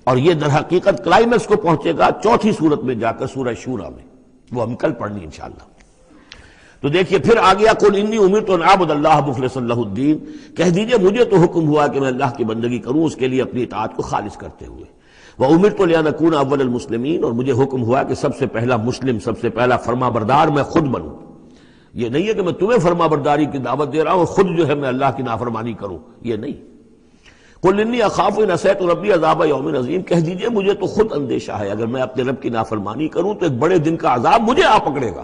اور یہ در حقیقت کلائمیکس کو پہنچے گا چوتھی صورت میں جا کر سورہ شورى میں، وہ ہم کل پڑھنی انشاءاللہ۔ تو دیکھیے پھر آ گیا قل انی امرت ان اعبد اللہ مخلصا لہ الدین، کہہ دیجئے مجھے تو حکم ہوا کہ میں اللہ کی بندگی کروں، اس کے لیے اپنی اطاعت کو خالص کرتے ہوئے۔ وَأُمِرْتُ لِأَنْ أَكُونَ أَوَّلَ الْمُسْلِمِينَ، اور مجھے حکم ہوا کہ سب سے پہلا مسلم، سب سے پہلا فرما بردار میں خود بنوں۔ یہ نہیں ہے کہ میں تمہیں فرما برداری کی دعوت دے رہا ہوں، خود جو ہے میں اللہ کی نافرمانی کروں، یہ نہیں۔ قُلْ إِنِّي أَخَافُ إِنْ عَصَيْتُ رَبِّي عَذَابَ يَوْمٍ عَظِيمٍ، کہہ دیجئے مجھے تو خود اندیشہ ہے اگر میں اپنے رب کی نافرمانی کروں تو ایک بڑے دن کا عذاب مجھے آ پکڑے گا۔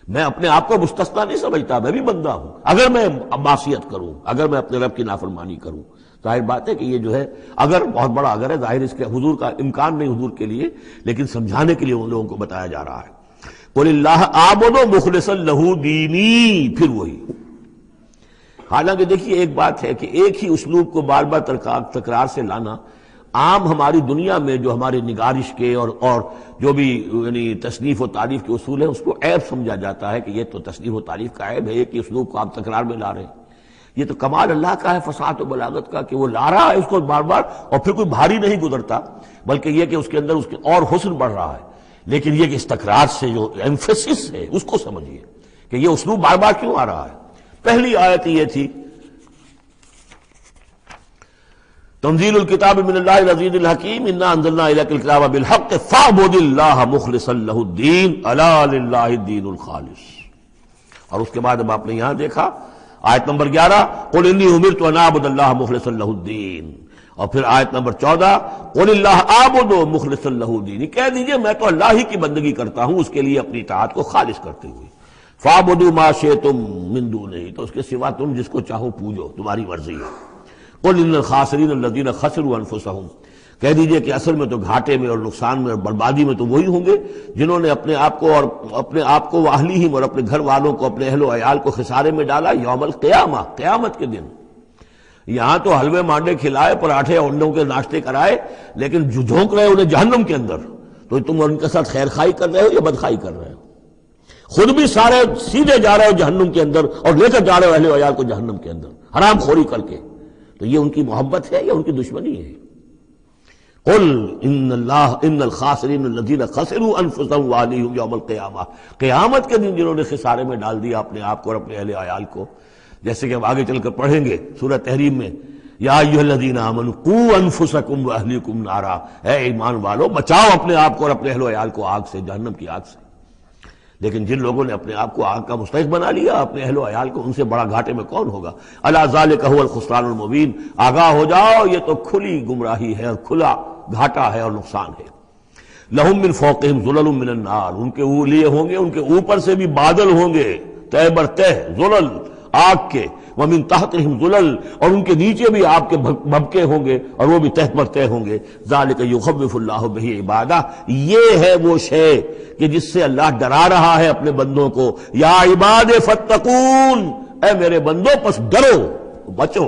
میں اپنے آپ کو مستثنا نہیں سمجھتا، میں بھی بندہ ہوں، اگر میں معصیت کروں، اگر میں اپنے رب کی نافرمانی کروں۔ ظاہر بات ہے کہ یہ جو ہے اگر بہت بڑا اگر ہے، ظاہر اس کے حضور کا امکان نہیں حضور کے لیے، لیکن سمجھانے کے لیے ان لوگوں کو بتایا جا رہا ہے۔ قُلِ اللَّهَ أَعْبُدُ مُخْلِصًا لَهُ دِينِي، پھر وہی۔ حالانکہ دیکھیے ایک بات ہے کہ ایک ہی اسلوب کو بار بار تکرار سے لانا عام ہماری دنیا میں جو ہمارے نگارش کے اور جو بھی یعنی تصنیف و تعریف کے اصول ہیں اس کو عیب سمجھا جاتا ہے کہ یہ تو تصنیف و تعریف کا عیب ہے، ایک ہی اسلوب کو آپ تکرار میں لا رہے ہیں۔ یہ تو کمال اللہ کا ہے فصاحت و بلاغت کا کہ وہ لا رہا ہے اس کو بار بار، اور پھر کوئی بھاری نہیں گزرتا، بلکہ یہ کہ اس کے اندر اس کے اور حسن بڑھ رہا ہے۔ لیکن یہ کہ اس تکرار سے جو ایمفیسس ہے اس کو سمجھیے کہ یہ اسلوب بار بار کیوں آ رہا ہے۔ پہلی آیت یہ تھی تنزیل الکتاب من اللہ العزیز الحکیم انا انزلنا الیک الکتاب بالحق فاعبد اللہ مخلصا لہ الدین الا للہ الدین الخالص۔ اور اس کے بعد اب آپ نے یہاں دیکھا آیت نمبر 11 قل انی امرت ان اعبد اللہ مخلصا لہ الدین، اور پھر آیت نمبر 14 قل اللہ اعبد مخلصا لہ الدین، کہہ دیجئے میں تو اللہ ہی کی بندگی کرتا ہوں اس کے لیے اپنی اطاعت کو خالص کرتے ہوئے۔ فاعبدوا ما شئتم من دونہ، تو اس کے سوا تم جس کو چاہو پوجو، تمہاری مرضی ہے۔ قل ان الخاسرین الذین خسروا انفسهم، کہہ دیجئے کہ اصل میں تو گھاٹے میں اور نقصان میں اور بربادی میں تو وہی ہوں گے جنہوں نے اپنے آپ کو واہلیہم اور اپنے گھر والوں کو، اپنے اہل و عیال کو خسارے میں ڈالا یوم القیامہ، قیامت کے دن۔ یہاں تو حلوے مانڈے کھلائے، پراٹھے انڈوں کے ناشتے کرائے، لیکن جھونک رہے انہیں جہنم کے اندر، تو تم ان کے ساتھ خیر خائی کر رہے ہو یا بدخائی کر رہے ہو؟ خود بھی سارے سیدھے جا رہے ہو جہنم کے اندر اور لے کر جا رہے ہو اہل و عیال کو جہنم کے اندر حرام خوری کر کے، تو یہ ان کی محبت ہے یا ان کی دشمنی ہے؟ قل ان الخاسرین الذین خسروا انفسهم واہلیہم یوم القیامہ، قیامت کے دن جنہوں نے خسارے میں ڈال دیا اپنے آپ کو اور اپنے اہل عیال کو، جیسے کہ ہم آگے چل کر پڑھیں گے سورہ تحریم میں، یا ایھا الذین آمنوا قوا انفسکم واہلیکم نارا، اے ایمان والو بچاؤ اپنے آپ کو اور اپنے اہل و عیال کو آگ سے، جہنم کی آگ سے۔ لیکن جن لوگوں نے اپنے آپ کو آگ کا مستحق بنا لیا، اپنے اہل و عیال کو، ان سے بڑا گھاٹے میں کون ہوگا؟ الا ذالک هو الخسران المبین، آگاہ ہو جاؤ یہ تو کھلی گمراہی ہے اور کھلا گھاٹا ہے اور نقصان ہے۔ لہم من فوقہم ظلل من النار، ان کے لیے ہوں گے ان کے اوپر سے بھی بادل ہوں گے تہ بر تہ، ظلل آگ کے، ومن تحتہم ظلل، اور ان کے نیچے بھی آگ کے بھبکے ہوں گے اور وہ بھی تہ پر تہ ہوں گے۔ ذالک یخوف اللہ بہ عبادہ، یہ ہے وہ شے کہ جس سے اللہ ڈرا رہا ہے اپنے بندوں کو۔ یا عباد فاتقون، اے میرے بندوں پس ڈرو، بچو،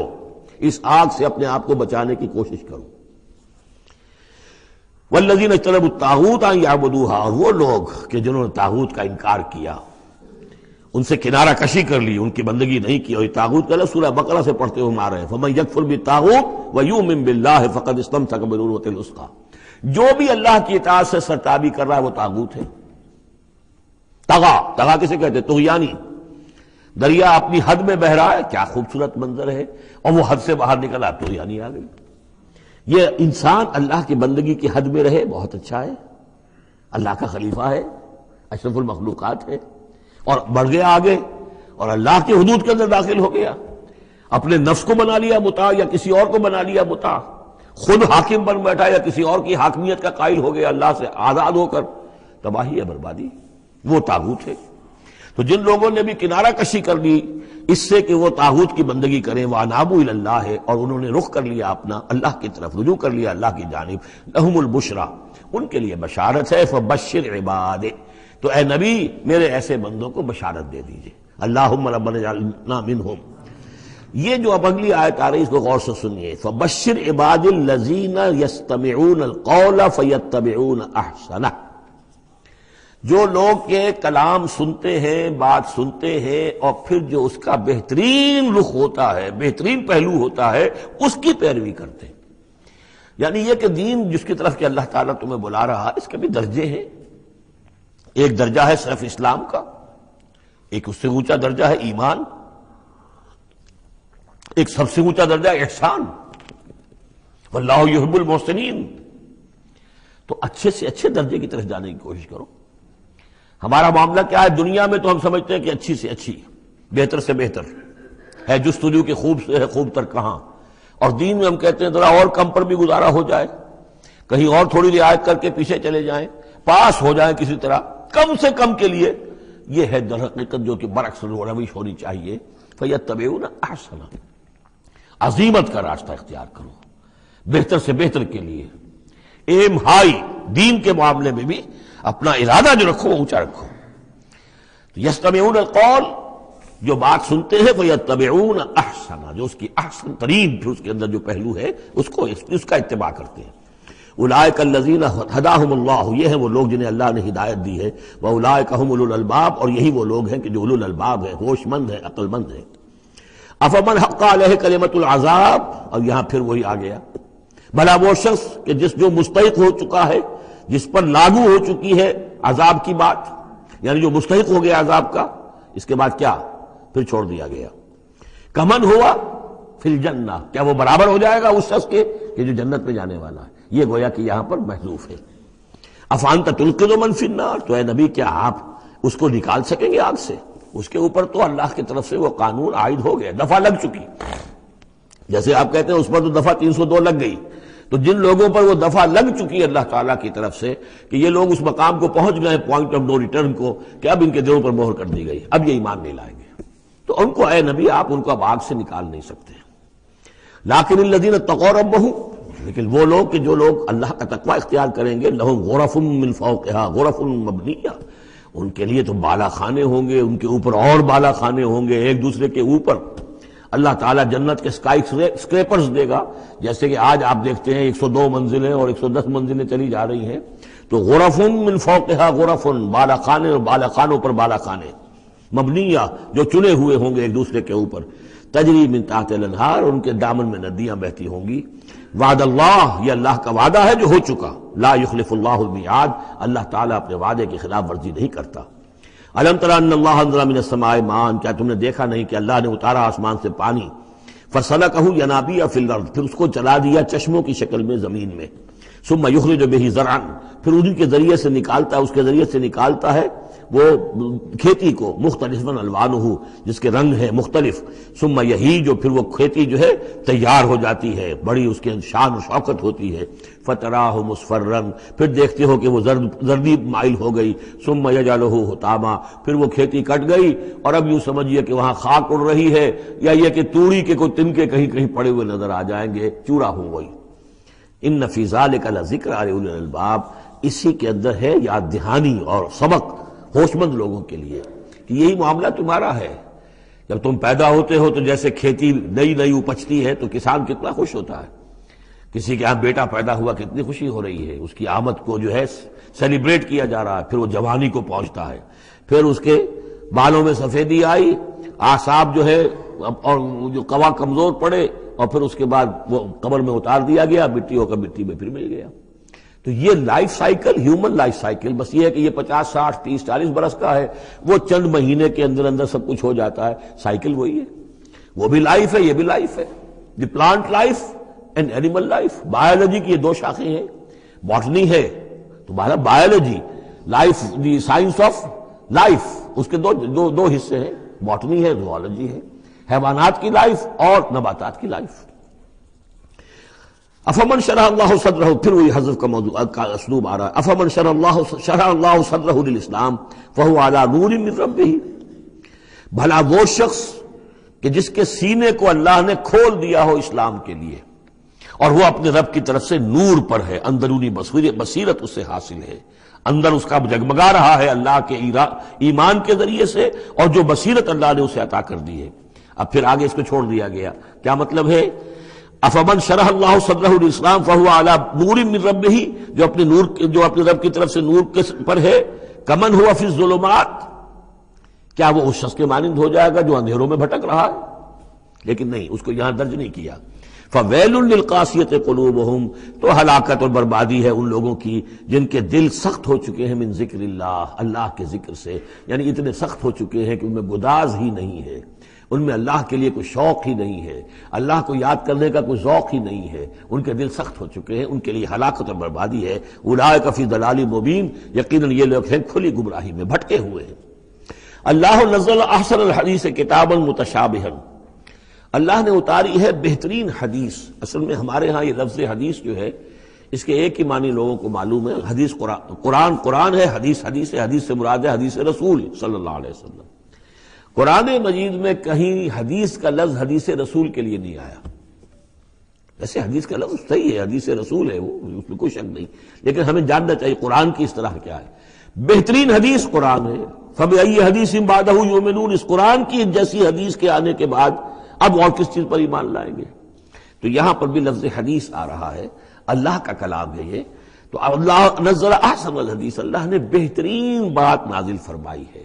اس آگ سے اپنے آپ کو بچانے کی کوشش کرو۔ والذین اجتنبوا الطاغوت ان یعبدوها، اور وہ لوگ کہ جنہوں نے طاغوت کا انکار کیا، ان سے کنارہ کشی کر لی، ان کی بندگی نہیں کی، اور یہ طاغوت کا سورہ بقرہ سے پڑھتے ہوئے آ رہے ہیں فمن یکفر بالطاغوت ویؤمن باللہ فقد استمسک بالعروۃ الوثقی، جو بھی اللہ کی اطاعت سے سرتابی کر رہا ہے وہ طاغوت ہے۔ طغا کسے کہتے ہیں؟ طغیانی، دریا اپنی حد میں بہ رہا ہے، کیا خوبصورت منظر ہے، اور وہ حد سے باہر نکلا، طغیانی آ گئی۔ یہ انسان اللہ کی بندگی کی حد میں رہے، بہت اچھا ہے، اللہ کا خلیفہ ہے، اشرف المخلوقات ہے، اور بڑھ گیا آگے اور اللہ کی حدود کے اندر داخل ہو گیا، اپنے نفس کو بنا لیا مطاع یا کسی اور کو بنا لیا مطاع، خود حاکم بن بیٹھا یا کسی اور کی حاکمیت کا قائل ہو گیا اللہ سے آزاد ہو کر، تباہی ہے، بربادی، وہ طاغوت ہے۔ تو جن لوگوں نے بھی کنارہ کشی کر لی اس سے کہ وہ طاغوت کی بندگی کریں، وَأَنَابُوا إِلَى اللَّهِ، اور انہوں نے رخ کر لیا اپنا اللہ کی طرف، رجوع کر لیا اللہ کی جانب، لَهُمُ الْبُشْرَى، ان کے لیے بشارت ہے، فَبَشِّرْ عِبَادِ، تو اے نبی میرے ایسے بندوں کو بشارت دے دیجئے، اللہم ربنا اجعلنا منہم۔ یہ جو اب اگلی آیت آ رہی اس کو غور سے سنیے، فَبَشِّرْ عِبَادِ الَّذِينَ يَسْتَمِعُونَ الْقَوْلَ فَيَتَّبِعُونَ أَحْسَنَهُ، جو لوگ کے کلام سنتے ہیں، بات سنتے ہیں، اور پھر جو اس کا بہترین رخ ہوتا ہے، بہترین پہلو ہوتا ہے، اس کی پیروی کرتے ہیں۔ یعنی یہ کہ دین جس کی طرف کہ اللہ تعالیٰ تمہیں بلا رہا، اس کے بھی درجے ہیں۔ ایک درجہ ہے صرف اسلام کا، ایک اس سے اونچا درجہ ہے ایمان، ایک سب سے اونچا درجہ ہے احسان، واللہ یحب المحسنین، تو اچھے سے اچھے درجے کی طرف جانے کی کوشش کرو. ہمارا معاملہ کیا ہے؟ دنیا میں تو ہم سمجھتے ہیں کہ اچھی سے اچھی، بہتر سے بہتر ہے، جستجو کے خوب سے ہے خوب تر کہاں. اور دین میں ہم کہتے ہیں ذرا اور کم پر بھی گزارا ہو جائے، کہیں اور تھوڑی رعایت کر کے پیچھے چلے جائیں، پاس ہو جائیں کسی طرح کم سے کم کے لیے. یہ ہے در حقیقت جو کہ برعکس روش ہونی چاہیے. فَيَتَّبِعُونَ أَحْسَنَ، عزیمت کا راستہ اختیار کرو بہتر سے بہتر کے لیے. ایم ہائی، دین کے معاملے میں بھی اپنا ارادہ جو رکھو وہ اونچا رکھو. یستمعون القول، جو بات سنتے ہیں فیتبعون احسن، جو اس کی احسن ترین پھر اس کے اندر جو پہلو ہے اس کا اتباع کرتے ہیں. اولئک الذین ہداہم اللہ، یہ ہیں وہ لوگ جنہیں اللہ نے ہدایت دی ہے. واولئک هم اولو الالباب، اور یہی وہ لوگ ہیں کہ جو اولو الالباب ہیں، ہوش مند ہیں، عقل مند ہیں. افمن حق علیہ کلمۃ العذاب، اور یہاں پھر وہی آ گیا، بھلا وہ شخص کہ جو مستحق ہو چکا ہے، جس پر لاگو ہو چکی ہے عذاب کی بات، یعنی جو مستحق ہو گیا عذاب کا، اس کے بعد کیا پھر چھوڑ دیا گیا. کمن ہوا فی الجنہ، کیا وہ برابر ہو جائے گا اس شخص کے کہ جو جنت میں جانے والا ہے؟ یہ گویا کہ یہاں پر محذوف ہے. افانت تلقذ من فی النار، تو اے نبی کیا آپ اس کو نکال سکیں گے آگ سے؟ اس کے اوپر تو اللہ کی طرف سے وہ قانون عائد ہو گیا، دفعہ لگ چکی. جیسے آپ کہتے ہیں اس پر تو دفعہ 302 لگ گئی، تو جن لوگوں پر وہ دفعہ لگ چکی ہے اللہ تعالیٰ کی طرف سے کہ یہ لوگ اس مقام کو پہنچ گئے پوائنٹ آف نو ریٹرن کو، کہ اب ان کے دلوں پر مہر کر دی گئی، اب یہ ایمان نہیں لائیں گے، تو ان کو اے نبی آپ ان کو اب آگ سے نکال نہیں سکتے. لیکن الذین اتقوا ربہم، لیکن وہ لوگ کہ جو لوگ اللہ کا تقوی اختیار کریں گے، لہم غرف من فوقہا غرف مبنیہ، ان کے لیے تو بالا خانے ہوں گے، ان کے اوپر اور بالا خانے ہوں گے ایک دوسرے کے اوپر. اللہ تعالیٰ جنت کے اسکائی اسکریپرز دے گا، جیسے کہ آج آپ دیکھتے ہیں 102 منزلیں اور 110 منزلیں چلی جا رہی ہیں. تو غرف من فوقہا غرف، بالا خانے اور بالا خانوں پر بالا خانے، مبنیہ جو چنے ہوئے ہوں گے ایک دوسرے کے اوپر. تجری من تحت الانہار، ان کے دامن میں ندیاں بہتی ہوں گی. وعد اللہ، یہ اللہ کا وعدہ ہے جو ہو چکا. لا یخلف اللہ المیعاد، اللہ تعالیٰ اپنے وعدے کی خلاف ورزی نہیں کرتا. الم تر ان اللہ انزل من السماء ماء، کیا تم نے دیکھا نہیں کہ اللہ نے اتارا آسمان سے پانی. فسلکہ ینابیع فی الارض، پھر اس کو چلا دیا چشموں کی شکل میں زمین میں. ثم یخرج بہ زرعا، پھر انہی کے ذریعے سے نکالتا ہے، اس کے ذریعے سے نکالتا ہے وہ کھیتی کو. مختلف الوانہ، جس کے رنگ ہیں مختلف. ثم یہیج، پھر وہ کھیتی جو ہے تیار ہو جاتی ہے، بڑی اس کے شان و شوکت ہوتی ہے. فتراہ مصفرا، پھر دیکھتے ہو کہ وہ زردی مائل ہو گئی. ثم یجعلہ حطاما، پھر وہ کھیتی کٹ گئی اور اب یوں سمجھیے کہ وہاں خاک اڑ رہی ہے، یا یہ کہ توڑی کے کوئی تنکے کہیں کہیں پڑے ہوئے نظر آ جائیں گے، چورا ہو گئی. ان فی ذلک لذکر لأولی الالباب، اسی کے اندر ہے یاد دہانی اور سبق ہوش مند لوگوں کے لیے کہ یہی معاملہ تمہارا ہے. جب تم پیدا ہوتے ہو تو جیسے کھیتی نئی نئی اپجتی ہے تو کسان کتنا خوش ہوتا ہے. کسی کے یہاں بیٹا پیدا ہوا کتنی خوشی ہو رہی ہے، اس کی آمد کو جو ہے سیلیبریٹ کیا جا رہا ہے. پھر وہ جوانی کو پہنچتا ہے، پھر اس کے بالوں میں سفیدی آئی، اعصاب جو ہے اور جو قوا کمزور پڑے، اور پھر اس کے بعد وہ قبر میں اتار دیا گیا، مٹی ہو کر مٹی میں پھر مل گیا. تو یہ life cycle, human life cycle, بس یہ ہے کہ یہ 50 60 30 40 برس کا ہے، وہ چند مہینے کے اندر اندر سب کچھ ہو جاتا ہے. سائیکل وہی ہے، وہ بھی لائف ہے، یہ بھی لائف ہے. The plant life and animal life. Biology کی یہ دو شاخیں ہیں، باٹنی ہے تو biology, life the science of life, اس کے دو حصے ہیں، باٹنی ہے، زوالوجی ہے. حیوانات کی لائف اور نباتات کی لائف. افمن شرح اللہ صدرہ، پھر وہی حذف کا موضوع کا اسلوب آ رہا ہے. افمن شرح اللہ صدرہ للاسلام فہو علی نور من ربہ، بھلا وہ شخص کہ جس کے سینے کو اللہ نے کھول دیا ہو اسلام کے لیے، اور وہ اپنے رب کی طرف سے نور پر ہے، اندرونی بصیرت اس سے حاصل ہے، اندر اس کا جگمگا رہا ہے اللہ کے ایمان کے ذریعے سے، اور جو بصیرت اللہ نے اسے عطا کر دی ہے. اب پھر آگے اس کو چھوڑ دیا گیا. کیا مطلب ہے؟ افمن شرح اللہ صدرہ للاسلام فہو علی نور من ربہ، جو اپنے رب کی طرف سے نور پر ہے. کمن ہوا فی الظلمات، کیا وہ اس شخص کے مانند ہو جائے گا جو اندھیروں میں بھٹک رہا ہے؟ لیکن نہیں، اس کو یہاں درج نہیں کیا. فویل للقاسیۃ قلوبہم، تو ہلاکت اور بربادی ہے ان لوگوں کی جن کے دل سخت ہو چکے ہیں من ذکر اللہ، اللہ کے ذکر سے، یعنی اتنے سخت ہو چکے ہیں کہ ان میں گداز ہی نہیں ہے. ان میں اللہ کے لیے کوئی شوق ہی نہیں ہے، اللہ کو یاد کرنے کا کوئی ذوق ہی نہیں ہے، ان کے دل سخت ہو چکے ہیں، ان کے لیے ہلاکت اور بربادی ہے۔ اولئک فی ضلال مبین، یقیناً یہ لوگ ہیں کھلی گمراہی میں بھٹکے ہوئے ہیں۔ اللہ نزل احسن الحدیث کتابا متشابہا، اللہ نے اتاری ہے بہترین حدیث۔ اصل میں ہمارے ہاں یہ لفظ حدیث جو ہے اس کے ایک ہی معنی لوگوں کو معلوم ہے، حدیث قرآن ہے، حدیث ہے، حدیث سے مراد ہے حدیث رسول صلی اللہ علیہ وسلم۔ قرآن مجید میں کہیں حدیث کا لفظ حدیث رسول کے لیے نہیں آیا۔ ویسے حدیث کا لفظ صحیح ہے، حدیث رسول ہے، وہ اس میں کوئی شک نہیں، لیکن ہمیں جاننا چاہیے قرآن کی اصطلاح کیا ہے۔ بہترین حدیث قرآن ہے، فَبِأَيِّ حَدِيثٍ بَعْدَهُ يُؤْمِنُونَ، اس قرآن کی جیسی حدیث کے آنے کے بعد اب اور کس چیز پر ایمان لائیں گے؟ تو یہاں پر بھی لفظ حدیث آ رہا ہے، اللہ کا کلام ہے یہ، تو اللہ نزل احسن الحدیث، اللہ نے بہترین بات نازل فرمائی ہے،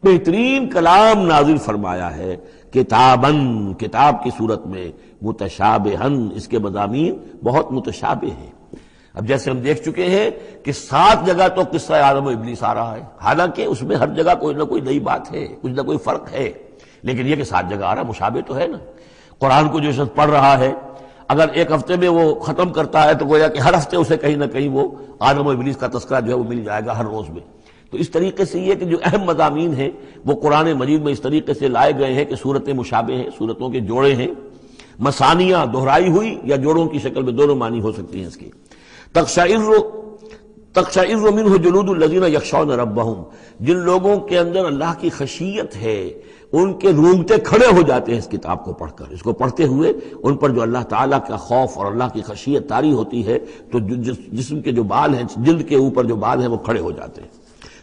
بہترین کلام نازل فرمایا ہے، کتاباً، کتاب کی صورت میں، متشابہاً، اس کے مضامین بہت متشابہ ہیں۔ اب جیسے ہم دیکھ چکے ہیں کہ 7 جگہ تو قصہ آدم و ابلیس آ رہا ہے، حالانکہ اس میں ہر جگہ کوئی نہ کوئی نئی بات ہے، کچھ نہ کوئی فرق ہے، لیکن یہ کہ 7 جگہ آ رہا مشابہ تو ہے نا۔ قرآن کو جو شخص پڑھ رہا ہے اگر ایک ہفتے میں وہ ختم کرتا ہے تو گویا کہ ہر ہفتے اسے کہیں نہ کہیں وہ آدم و ابلیس کا تذکرہ جو ہے وہ مل جائے گا ہر روز میں۔ تو اس طریقے سے یہ کہ جو اہم مضامین ہیں وہ قرآن مجید میں اس طریقے سے لائے گئے ہیں کہ صورتیں مشابہ ہیں، صورتوں کے جوڑے ہیں، مثانیہ دہرائی ہوئی یا جوڑوں کی شکل میں دونوں معنی ہو سکتی ہیں اس کی۔ تقشعر منہ جلود الذین یخشون ربہم، جن لوگوں کے اندر اللہ کی خشیت ہے ان کے رونگٹے کھڑے ہو جاتے ہیں اس کتاب کو پڑھ کر، اس کو پڑھتے ہوئے ان پر جو اللہ تعالیٰ کا خوف اور اللہ کی خشیت طاری ہوتی ہے تو جسم کے جو بال ہیں، جلد کے اوپر جو بال ہیں وہ کھڑے ہو جاتے ہیں۔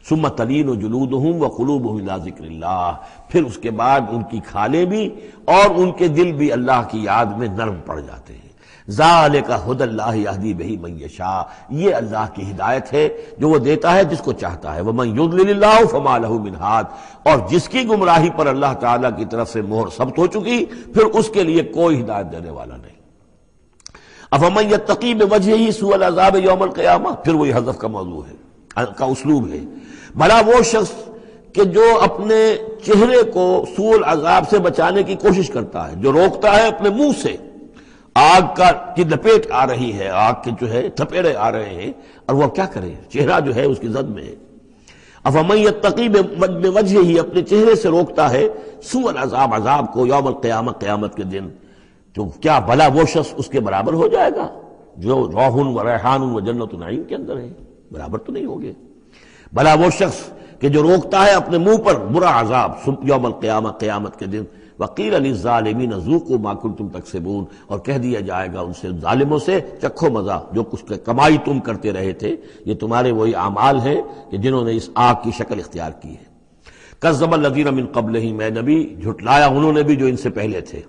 ثم تلین جلودہم وقلوبہم الی ذکر اللہ، پھر اس کے بعد ان کی کھالیں بھی اور ان کے دل بھی اللہ کی یاد میں نرم پڑ جاتے ہیں۔ ذالک ھدی اللہ یہدی بہ من یشاء، یہ اللہ کی ہدایت ہے جو وہ دیتا ہے جس کو چاہتا ہے۔ ومن یضلل اللہ فما لہ من ہاد، اور جس کی گمراہی پر اللہ تعالیٰ کی طرف سے مہر ثبت ہو چکی پھر اس کے لیے کوئی ہدایت دینے والا نہیں۔ افمن یتقی بوجہہ سوء العذاب یوم القیامہ، پھر وہی حذف کا موضوع ہے، کا اسلوب ہے۔ بھلا وہ شخص کہ جو اپنے چہرے کو سوء العذاب سے بچانے کی کوشش کرتا ہے، جو روکتا ہے اپنے منہ سے، آگ کی لپیٹ آ رہی ہے، آگ کے جو ہے تھپیڑے آ رہے ہیں، اور وہ کیا کرے، چہرہ جو ہے اس کی زد میں ہے۔ افمن یتقی بوجہہ، اپنے چہرے سے روکتا ہے سوء العذاب، عذاب کو، یوم القیامہ، قیامت کے دن، تو کیا بھلا وہ شخص اس کے برابر ہو جائے گا جو روح و ریحان و جنت نعیم کے اندر ہے؟ برابر تو نہیں ہوگے۔ بھلا وہ شخص کہ جو روکتا ہے اپنے منہ پر برا عذاب یوم القیامہ، قیامت کے دن، وقیل للظالمین ذوقوا ما کنتم تکسبون، اور کہہ دیا جائے گا ان سے، ظالموں سے، چکھو مزہ جو کچھ کمائی تم کرتے رہے تھے، یہ تمہارے وہی اعمال ہیں کہ جنہوں نے اس آگ کی شکل اختیار کی ہے۔ کذب الذین من قبلہم، اے نبی جھٹلایا انہوں نے بھی جو ان سے پہلے تھے۔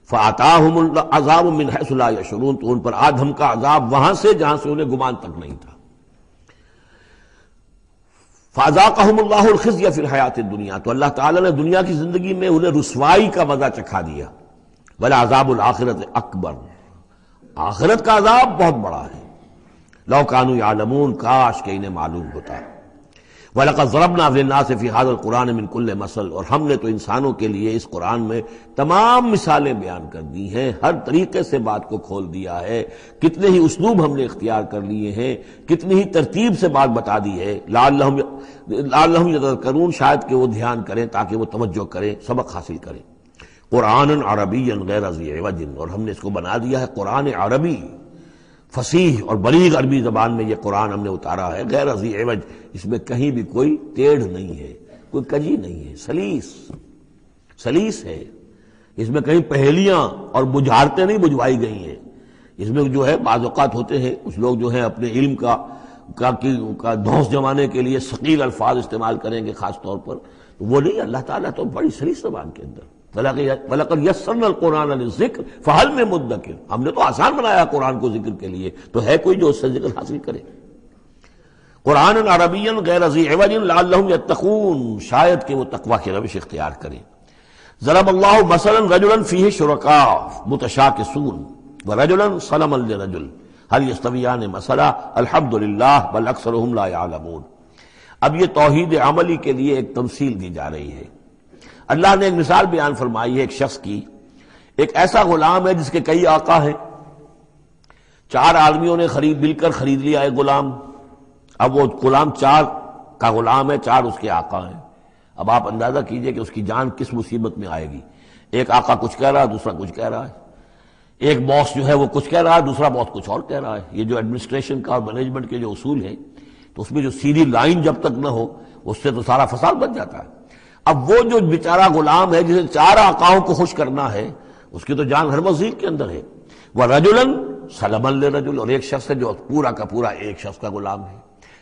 فآتاہم العذاب من حیث لا یشعرون، تو ان پر آ دھمکا عذاب وہاں سے جہاں سے انہیں گمان تک نہیں تھا۔ فَأَذَاقَهُمُ اللَّهُ الْخِزْيَ فِي الْحَيَاةِ الدُّنْيَا، تو اللہ تعالیٰ نے دنیا کی زندگی میں انہیں رسوائی کا مزہ چکھا دیا۔ وَلَعَذَابُ الْآخِرَةِ أَكْبَرُ، آخرت کا عذاب بہت بڑا ہے۔ لَوْ كَانُوا يَعْلَمُونَ، کاش کہ انہیں معلوم ہوتا۔ وَلَقَدْ ضَرَبْنَا لِلنَّاسِ فِي هَذَا الْقُرْآنِ مِنْ كُلِّ مَثَلٍ، اور ہم نے تو انسانوں کے لیے اس قرآن میں تمام مثالیں بیان کر دی ہیں، ہر طریقے سے بات کو کھول دیا ہے، کتنے ہی اسلوب ہم نے اختیار کر لیے ہیں، کتنی ہی ترتیب سے بات بتا دی ہے، لعلہم یتذکرون، شاید کہ وہ دھیان کریں تاکہ وہ توجہ کریں، سبق حاصل کریں۔ قرآن عربی غیر ذی عوج، اور ہم نے اس کو بنا دیا ہے قرآن عربی، فصیح اور بلیغ عربی زبان میں یہ قرآن ہم نے اتارا ہے، غیر ذی عوج، اس میں کہیں بھی کوئی ٹیڑھ نہیں ہے، کوئی کجی نہیں ہے، سلیس ہے، اس میں کہیں پہیلیاں اور بجھارتیں نہیں بجھوائی گئی ہیں۔ اس میں جو ہے بعض اوقات ہوتے ہیں کچھ لوگ جو ہیں اپنے علم کا دھونس جمانے کے لیے ثقیل الفاظ استعمال کریں گے خاص طور پر، وہ نہیں، اللہ تعالیٰ تو بڑی سلیس زبان کے اندر، وَلَقَدْ يَسَّرْنَا الْقُرْآنَ لِلذِّكْرِ فَهَلْ مِن مُدَّكِرٍ، ہم نے تو آسان بنایا قرآن کو ذکر کے لیے، تو ہے کوئی جو اس سے ذکر حاصل کرے۔ قرآن عربی غیر ذی عوج لعلہم یتقون، شاید کہ وہ تقوی کی روش اختیار کریں۔ ضرب اللہ مثلا رجلا فیہ شرکاء متشاکسون ورجلا صلما لرجل هل یستویان مثلا الحمدللہ بل اکثرہم لا یعلمون۔ اب یہ توحید عملی کے لیے ایک تمثیل دی جا رہی ہے۔ اللہ نے ایک مثال بیان فرمائی ہے ایک شخص کی، ایک ایسا غلام ہے جس کے کئی آقا ہیں، 4 آدمیوں نے مل کر خرید لیا ایک غلام، اب وہ غلام 4 کا غلام ہے، 4 اس کے آقا ہیں۔ اب آپ اندازہ کیجئے کہ اس کی جان کس مصیبت میں آئے گی۔ ایک آقا کچھ کہہ رہا ہے، دوسرا کچھ کہہ رہا ہے، ایک باس جو ہے وہ کچھ کہہ رہا ہے، دوسرا باس کچھ اور کہہ رہا ہے۔ یہ جو ایڈمنسٹریشن کا اور مینجمنٹ کے جو اصول ہیں، تو اس میں جو سیدھی لائن جب تک نہ ہو اس سے تو سارا فساد بچ جاتا ہے۔ اب وہ جو بیچارہ غلام ہے جسے 4 آقاؤں کو خوش کرنا ہے، اس کی تو جان ہر مزید کے اندر ہے۔ وَرَجُلًا سَلَمًا لِرَجُلٍ، اور ایک شخص ہے جو پورا کا پورا ایک شخص کا غلام ہے۔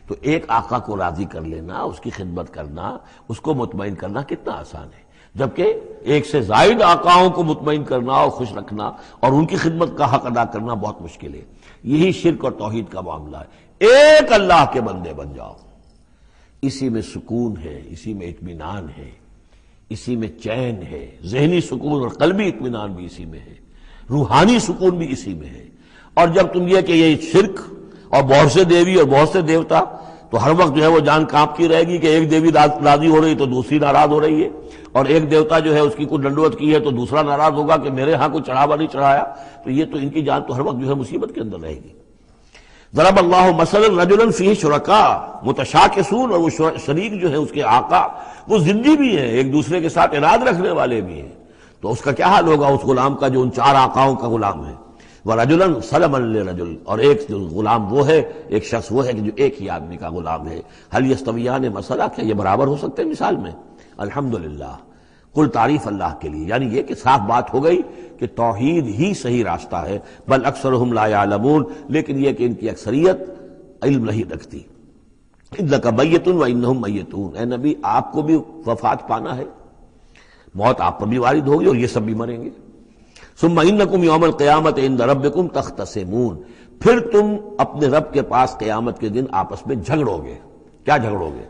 تو ایک آقا کو راضی کر لینا، اس کی خدمت کرنا، اس کو مطمئن کرنا کتنا آسان ہے، جبکہ ایک سے زائد آقاؤں کو مطمئن کرنا اور خوش رکھنا اور ان کی خدمت کا حق ادا کرنا بہت مشکل ہے۔ یہی شرک اور توحید کا معاملہ ہے۔ ایک اللہ کے بندے بن جاؤ، اسی میں سکون ہے، اسی میں اطمینان ہے، اسی میں چین ہے، ذہنی سکون اور قلبی اطمینان بھی اسی میں ہے، روحانی سکون بھی اسی میں ہے۔ اور جب تم یہ کہ یہ شرک اور بہت سے دیوی اور بہت سے دیوتا، تو ہر وقت جو ہے وہ جان کانپتی رہے گی کہ ایک دیوی راضی ہو رہی تو دوسری ناراض ہو رہی ہے، اور ایک دیوتا جو ہے اس کی کوئی ڈنڈوت کی ہے تو دوسرا ناراض ہوگا کہ میرے ہاں کوئی چڑھاوا نہیں چڑھایا، تو یہ تو ان کی جان تو ہر وقت جو ہے مصیبت کے اندر رہے گی۔ ضرب اللہ مثلا رجلا فیہ شرکاء متشاکسون، اور وہ شریک جو ہے اس کے آقا وہ زندی بھی ہیں، ایک دوسرے کے ساتھ اراد رکھنے والے بھی ہیں، تو اس کا کیا حال ہوگا اس غلام کا جو ان 4 آقاؤں کا غلام ہے۔ وَرَجُلًا سَلَمًا لِرَجُلٍ، اور ایک جو غلام وہ ہے، ایک شخص وہ ہے کہ جو ایک ہی آدمی کا غلام ہے۔ هل يستویان مثلا، کیا یہ برابر ہو سکتے ہیں مثال میں؟ الحمدللہ، کل تعریف اللہ کے لیے، یعنی یہ کہ صاف بات ہو گئی کہ توحید ہی صحیح راستہ ہے۔ بل اکثرهم لا يعلمون، لیکن یہ کہ ان کی اکثریت علم نہیں رکھتی۔ انک میت وانہم میتون، اے نبی آپ کو بھی وفات پانا ہے، موت آپ پر بھی وارد ہوگی اور یہ سب بھی مریں گے۔ ثم انکم یوم القیامت عند ربکم تختصمون، پھر تم اپنے رب کے پاس قیامت کے دن آپس میں جھگڑو گے۔ کیا جھگڑو گے؟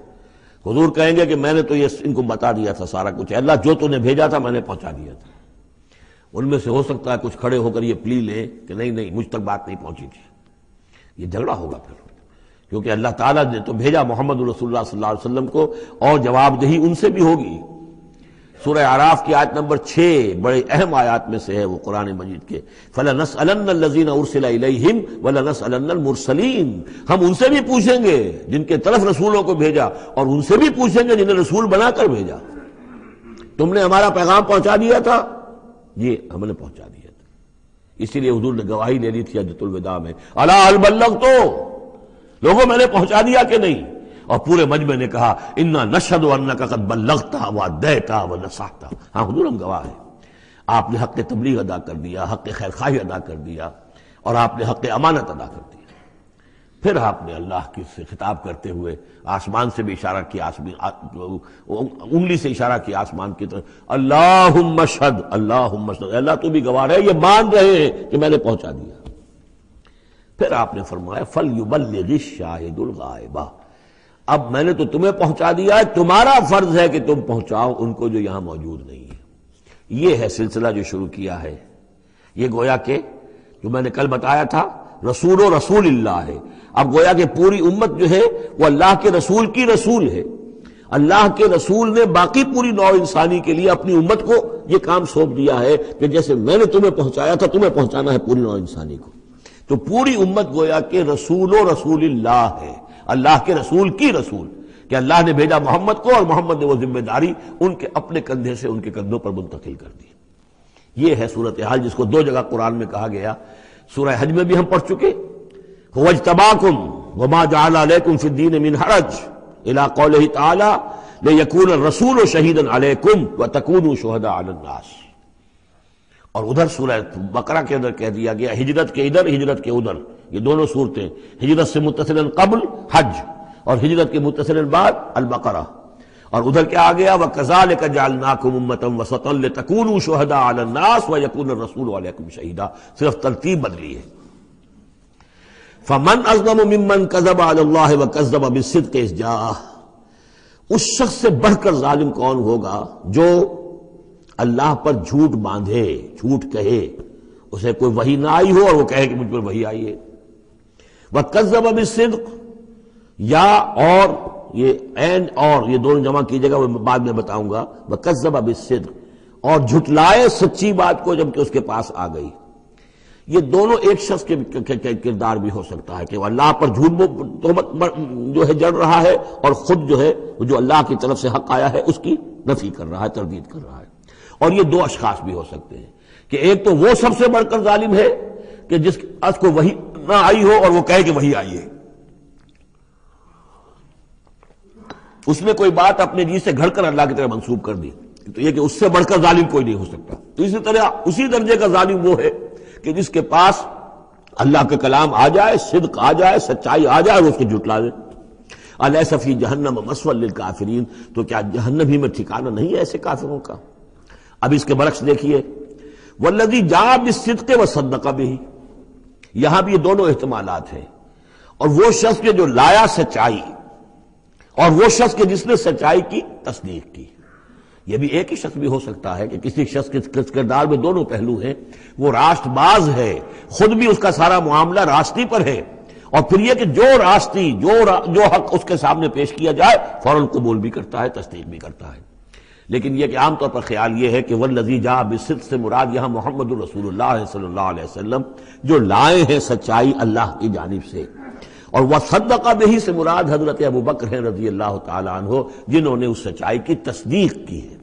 حضور کہیں گے کہ میں نے تو یہ ان کو بتا دیا تھا سارا کچھ، اللہ جو تو نے بھیجا تھا میں نے پہنچا دیا تھا۔ ان میں سے ہو سکتا ہے کچھ کھڑے ہو کر یہ پلی لیں کہ نہیں مجھ تک بات نہیں پہنچی تھی، یہ جھگڑا ہوگا پھر، کیونکہ اللہ تعالیٰ نے تو بھیجا محمد رسول اللہ صلی اللہ علیہ وسلم کو، اور جواب دہی ان سے بھی ہوگی۔ سورہ اعراف کی آیت نمبر 6 بڑے اہم آیات میں سے ہے وہ قرآن مجید کے، فَلَنَسْأَلَنَّ الَّذِينَ أُرْسِلَ إِلَيْهِمْ وَلَنَسْأَلَنَّ الْمُرْسَلِينَ، ہم ان سے بھی پوچھیں گے جن کے طرف رسولوں کو بھیجا، اور ان سے بھی پوچھیں گے جنہیں رسول بنا کر بھیجا۔ تم نے ہمارا پیغام پہنچا دیا تھا؟ جی ہم نے پہنچا دیا تھا۔ اسی لیے حضور نے گواہی لے لی تھی حجۃ الوداع میں، الا هل بلغت، لوگوں میں نے پہنچا دیا کہ نہیں؟ اور پورے مجمع نے کہا انا نشہد انک قد بلغت وادیت ونصحت، ہاں حضور ہم گواہ ہیں، آپ نے حق تبلیغ ادا کر دیا، حق خیر خواہی ادا کر دیا، اور آپ نے حق امانت ادا کر دیا۔ پھر آپ نے اللہ کی سے خطاب کرتے ہوئے آسمان سے بھی اشارہ کیا، انگلی سے اشارہ کیا آسمان کی طرف، اللہم اشہد، اللہم اشہد، اللہ تو بھی گواہ ہے، یہ مان رہے ہیں کہ میں نے پہنچا دیا۔ پھر آپ نے فرمایا فَلْيُبَلِّغِ الشَّاهِدُ الْغَائِبَ، اب میں نے تو تمہیں پہنچا دیا ہے، تمہارا فرض ہے کہ تم پہنچاؤ ان کو جو یہاں موجود نہیں ہے۔ یہ ہے سلسلہ جو شروع کیا ہے، یہ گویا کہ جو میں نے کل بتایا تھا رسول و رسول اللہ ہے، اب گویا کہ پوری امت جو ہے وہ اللہ کے رسول کی رسول ہے۔ اللہ کے رسول نے باقی پوری نوع انسانی کے لیے اپنی امت کو یہ کام سونپ دیا ہے کہ جیسے میں نے تمہیں پہنچایا تھا تمہیں پہنچانا ہے پوری نوع انسانی کو۔ تو پوری امت گویا کہ رسول و رسول اللہ ہے، اللہ کے رسول کی رسول، کہ اللہ نے بھیجا محمد کو اور محمد نے وہ ذمہ داری ان کے اپنے کندھے سے ان کے کندھوں پر منتقل کر دی۔ یہ ہے صورتحال جس کو 2 جگہ قرآن میں کہا گیا، سورہ حج میں بھی ہم پڑھ چکے، هو اجتباکم وما جعل علیکم فی الدین من حرج الی قولہ تعالی لیکون الرسول شہیدا علیکم وتکونوا شہداء علی الناس۔ اور ادھر سورہ بقرہ کے اندر کہہ دیا گیا ہجرت کے ادھر ہجرت کے ادھر، یہ دونوں صورتیں، ہجرت سے متصلا قبل حج اور ہجرت کے متصلا بعد البقرہ۔ اور ادھر کیا آ گیا وَكَذَلِكَ جَعَلْنَاكُمْ أُمَّةً وَسَطًا لِتَكُونُوا شُهَدَاءَ عَلَى النَّاسِ وَيَكُونَ الرَّسُولُ عَلَيْكُمْ شَهِيدًا، صرف ترتیب بدلی ہے۔ فَمَنْ أَظْلَمُ مِمَّنْ كَذَبَ عَلَى اللَّهِ وَكَذَّبَ بِالصِّدْقِ إِذْ جَاءَهُ، اس شخص سے بڑھ کر ظالم کون ہوگا جو اللہ پر جھوٹ باندھے، جھوٹ کہے، اسے کوئی وحی نہ آئی ہو اور وہ کہے کہ مجھ پر وحی آئی ہے۔ وَكَذَّبَ بِالصِّدْقِ، یا اور یہ عین اور یہ دونوں جمع کیجیے گا، وہ بعد میں بتاؤں گا. وَكَذَّبَ بِالصِّدْقِ، اور جھٹلائے سچی بات کو جب کہ اس کے پاس آ گئی. یہ دونوں ایک شخص کے کردار بھی ہو سکتا ہے کہ وہ اللہ پر جھوٹ تہمت جو ہے جڑ رہا ہے، اور خود جو ہے جو اللہ کی طرف سے حق آیا ہے اس کی نفی کر رہا ہے، تردید کر رہا ہے. اور یہ دو اشخاص بھی ہو سکتے ہیں کہ ایک تو وہ سب سے بڑھ کر ظالم ہے کہ جس اس کو وحی نہ آئی ہو اور وہ کہے کہ وحی آئی ہے، اس نے کوئی بات اپنے جی سے گھڑ کر اللہ کی طرف منسوب کر دی. تو یہ کہ اس سے بڑھ کر ظالم کوئی نہیں ہو سکتا. تو اسی طرح اسی درجے کا ظالم وہ ہے کہ جس کے پاس اللہ کا کلام آ جائے، صدق آ جائے، سچائی آ جائے، وہ اس کو جھٹلا دے. الیس فی جہنم مثوی للکافرین، تو کیا جہنم ہی میں ٹھکانہ نہیں ہے ایسے کافروں کا؟ اب اس کے برعکس دیکھیے، والذی جاء بالصدق وصدق بہ، یہاں بھی یہ دونوں احتمالات ہیں. اور وہ شخص کے جو لایا سچائی، اور وہ شخص کے جس نے سچائی کی تصدیق کی. یہ بھی ایک ہی شخص بھی ہو سکتا ہے کہ کسی شخص کے کردار میں دونوں پہلو ہیں. وہ راست باز ہے، خود بھی اس کا سارا معاملہ راستی پر ہے، اور پھر یہ کہ جو راستی جو حق اس کے سامنے پیش کیا جائے فوراً قبول بھی کرتا ہے، تصدیق بھی کرتا ہے. لیکن یہ کہ عام طور پر خیال یہ ہے کہ والذی جاء بالصدق سے مراد یہاں محمد رسول اللہ صلی اللہ علیہ وسلم جو لائے ہیں سچائی اللہ کی جانب سے، اور وصدق بہ سے مراد حضرت ابوبکر ہیں رضی اللہ تعالی عنہ جنہوں نے اس سچائی کی تصدیق کی ہے.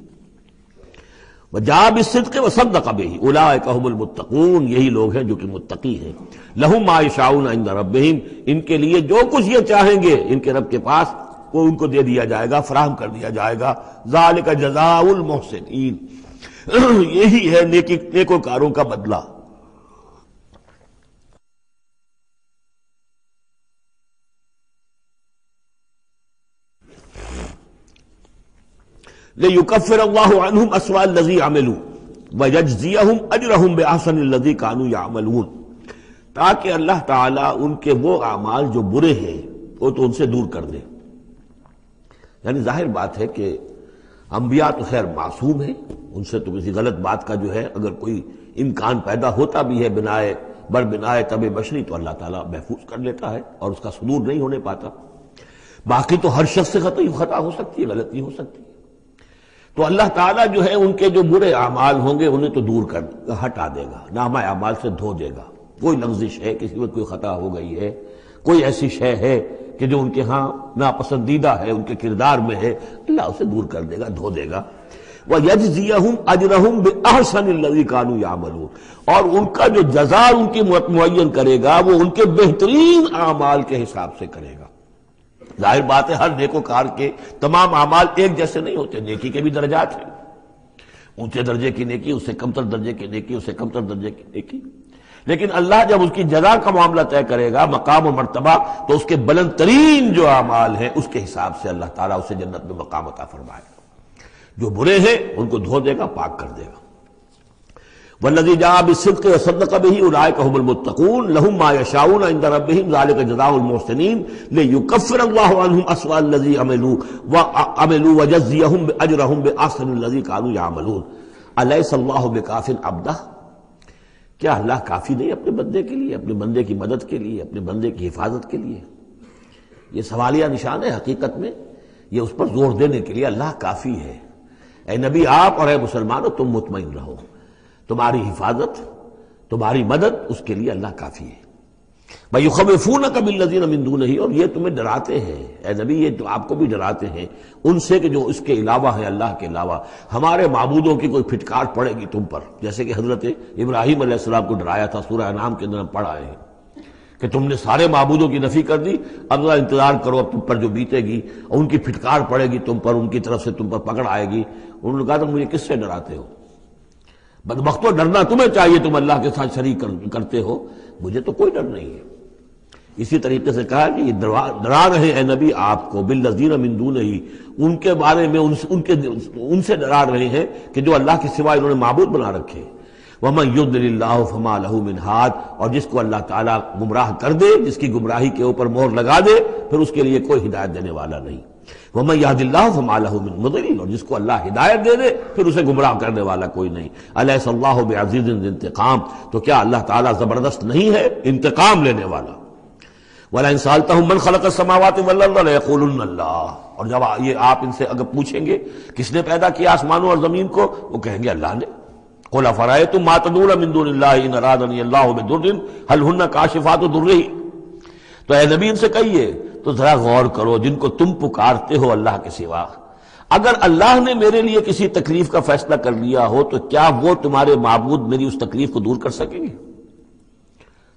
وجاء بالصدق وصدق بہ اولئک هم المتقون، یہی لوگ ہیں جو کہ متقی ہیں. لہم ما یشاؤون عند ربہم، ان کے لیے جو کچھ یہ چاہیں گے ان کے رب کے پاس وہ ان کو دے دیا جائے گا، فراہم کر دیا جائے گا. ذالک جزاء المحسنین، یہی ہے نیکوکاروں کا بدلہ. لِيُكَفِّرَ اللَّهُ عَنْهُمْ أَسْوَأَ الَّذِي عَمِلُوا وَيَجْزِيَهُمْ أَجْرَهُمْ بِأَحْسَنِ الَّذِي كَانُوا يَعْمَلُونَ، تاکہ اللہ تعالیٰ ان کے وہ اعمال جو برے ہیں وہ تو ان سے دور کر دے. یعنی ظاہر بات ہے کہ انبیاء تو خیر معصوم ہیں، ان سے تو کسی غلط بات کا جو ہے اگر کوئی امکان پیدا ہوتا بھی ہے بنائے طب بشری تو اللہ تعالیٰ محفوظ کر لیتا ہے اور اس کا صدور نہیں ہونے پاتا. باقی تو ہر شخص سے خطا ہو سکتی ہے، غلطی ہو سکتی ہے. تو اللہ تعالیٰ جو ہے ان کے جو برے اعمال ہوں گے انہیں تو دور کر ہٹا دے گا، نامہ اعمال سے دھو دے گا. کوئی لغزش ہے، کسی وقت کوئی خطا ہو گئی ہے، کوئی ایسی شے ہے کہ جو ان کے ہاں ناپسندیدہ ہے، ان کے کردار میں ہے، اللہ اسے دور کر دے گا، دھو دے گا. وَيَجْزِيَهُمْ أَجْرَهُمْ بِأَحْسَنِ الَّذِي كَانُوا يَعْمَلُونَ، اور ان کا جو جزا ان کی معین کرے گا وہ ان کے بہترین اعمال کے حساب سے کرے گا. ظاہر بات ہے ہر نیکوکار کے تمام اعمال ایک جیسے نہیں ہوتے، نیکی کے بھی درجات ہیں، اونچے درجے کی نیکی، اس سے کمتر درجے کی نیکی، اس سے کمتر درجے کی نیکی. لیکن اللہ جب اس کی جزا کا معاملہ طے کرے گا، مقام و مرتبہ، تو اس کے بلند ترین جو اعمال ہیں اس کے حساب سے اللہ تعالیٰ اسے جنت میں مقام عطا فرمائے گا. جو برے ہیں ان کو دھو دے گا، پاک کر دے گا. والذی جاء بالصدق وصدق بہ اولئک هم المتقون لهم ما یشاؤون عند ربہم ذلک جزاء المحسنین لیکفر اللہ عنہم اسوأ الذی عملوا ویجزیہم اجرہم باحسن الذی کانوا یعملون. الیس اللہ بکاف عبدہ، کیا اللہ کافی نہیں اپنے بندے کے لیے، اپنے بندے کی مدد کے لیے، اپنے بندے کی حفاظت کے لیے؟ یہ سوالیہ نشان ہے حقیقت میں، یہ اس پر زور دینے کے لیے اللہ کافی ہے. اے نبی آپ اور اے مسلمانوں تم مطمئن رہو، تمہاری حفاظت، تمہاری مدد، اس کے لیے اللہ کافی ہے. وَيُخَوِّفُونَكَ بِالَّذِينَ مِن دُونِهِ، اور یہ تمہیں ڈراتے ہیں اے نبی، یہ تو آپ کو بھی ڈراتے ہیں ان سے کہ جو اس کے علاوہ ہیں، اللہ کے علاوہ ہمارے معبودوں کی کوئی پھٹکار پڑے گی تم پر، جیسے کہ حضرت ابراہیم علیہ السلام کو ڈرایا تھا. سورہ انعام کے اندر ہم پڑھ آئے ہیں کہ تم نے سارے معبودوں کی نفی کر دی، اب ذرا انتظار کرو، اب تم پر جو بیتے گی ان کی پھٹکار پڑے گی تم پر، ان کی طرف سے تم پر پکڑ آئے گی. انہوں نے کہا تم مجھے کس سے ڈراتے ہو؟ بدبختو ڈرنا تمہیں چاہیے، تم اللہ کے ساتھ شریک کرتے ہو، مجھے تو کوئی ڈر نہیں ہے. اسی طریقے سے کہا کہ یہ ڈرا رہے اے نبی آپ کو بالذین من دونہ، ان کے بارے میں ان سے ڈرا رہے ہیں کہ جو اللہ کے سوا انہوں نے معبود بنا رکھے. وَمَن يُضْلِلِ اللَّهُ فَمَا لَهُ مِنْ هَادٍ، اور جس کو اللہ تعالیٰ گمراہ کر دے، جس کی گمراہی کے اوپر مہر لگا دے، پھر اس کے لیے کوئی ہدایت دینے والا نہیں. وَمَن يَهْدِ اللَّهُ فَمَا لَهُ مِن مُضِلٍّ، اور جس کو اللہ ہدایت دے دے پھر اسے گمراہ کرنے والا کوئی نہیں. أَلَيْسَ اللَّهُ بِعَزِيزٍ ذِي انتقام، تو کیا اللہ تعالیٰ زبردست نہیں ہے، انتقام لینے والا. وَلَئِن سَأَلْتَهُم مَّنْ خَلَقَ السَّمَاوَاتِ وَالْأَرْضَ لَيَقُولُنَّ اللَّهُ، اور جب یہ آپ ان سے اگر پوچھیں گے کس نے پیدا کیا آسمانوں اور زمین کو، وہ کہیں گے اللہ نے۔ قُلْ أَفَرَأَيْتُم مَّا تَدْعُونَ مِن دُونِ اللَّهِ إِنْ أَرَادَنِيَ اللَّهُ بِضُرٍّ هَلْ هُنَّ كَاشِفَاتُ ضُرِّهِ، تو اے نبی ان سے کہیے تو ذرا غور کرو جن کو تم پکارتے ہو اللہ کے سوا، اگر اللہ نے میرے لیے کسی تکلیف کا فیصلہ کر لیا ہو تو کیا وہ تمہارے معبود میری اس تکلیف کو دور کر سکیں گے؟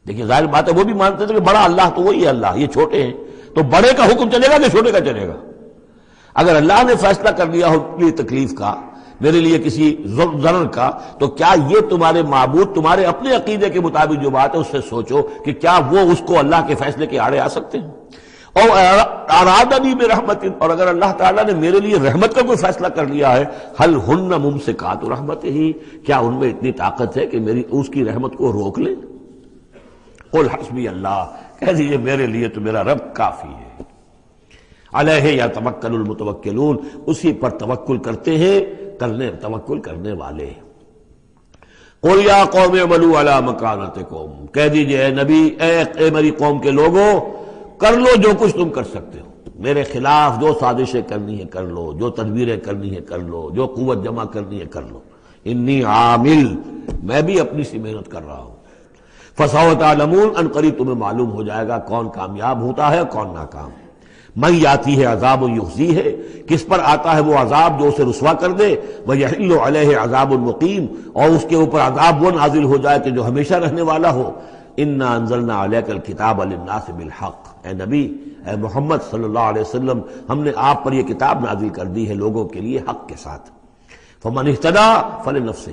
دیکھیں ظاہر بات ہے وہ بھی مانتے تھے کہ بڑا اللہ تو وہی ہے اللہ، یہ چھوٹے ہیں، تو بڑے کا حکم چلے گا کہ چھوٹے کا چلے گا؟ اگر اللہ نے فیصلہ کر لیا ہو میری تکلیف کا، میرے لیے کسی ضرر کا، تو کیا یہ تمہارے معبود تمہارے اپنے عقیدے کے مطابق جو بات ہے اس سے سوچو کہ کیا وہ اس کو اللہ کے فیصلے کے آڑے آ سکتے ہیں؟ اور ارادنی برحمت، اور اگر اللہ تعالیٰ نے میرے لیے رحمت کا کوئی فیصلہ کر لیا ہے، ہل ہن ممسکات رحمت ہی، کیا ان میں اتنی طاقت ہے کہ میری اس کی رحمت کو روک لیں؟ قل حسبی اللہ، کہہ دیجیے میرے لیے تو میرا رب کافی ہے۔ علیہ یتوکل المتوکلون، اسی پر توکل کرتے ہیں توکل کرنے والے۔ قل یا قوم اعملوا علی مکانتکم، کہہ دیجیے اے نبی، اے میری قوم کے لوگوں، کر لو جو کچھ تم کر سکتے ہو، میرے خلاف جو سازشیں کرنی ہے کر لو، جو تدبیریں کرنی ہے کر لو، جو قوت جمع کرنی ہے کر لو، انی عامل، میں بھی اپنی سی محنت کر رہا ہوں۔ فسوف تعلمون، ان قریب تمہیں معلوم ہو جائے گا کون کامیاب ہوتا ہے کون ناکام۔ من یاتی ہے عذاب یخزی ہے، کس پر آتا ہے وہ عذاب جو اسے رسوا کر دے، ویحل علیہ عذاب مقیم، اور اس کے اوپر عذاب وہ نازل ہو جائے کہ جو ہمیشہ رہنے والا ہو۔ انا انزلنا علیک الکتاب للناس بالحق، اے نبی، اے محمد صلی اللہ علیہ وسلم، ہم نے آپ پر یہ کتاب نازل کر دی ہے لوگوں کے لیے حق کے ساتھ۔ فمن اہتدی فلنفسہ،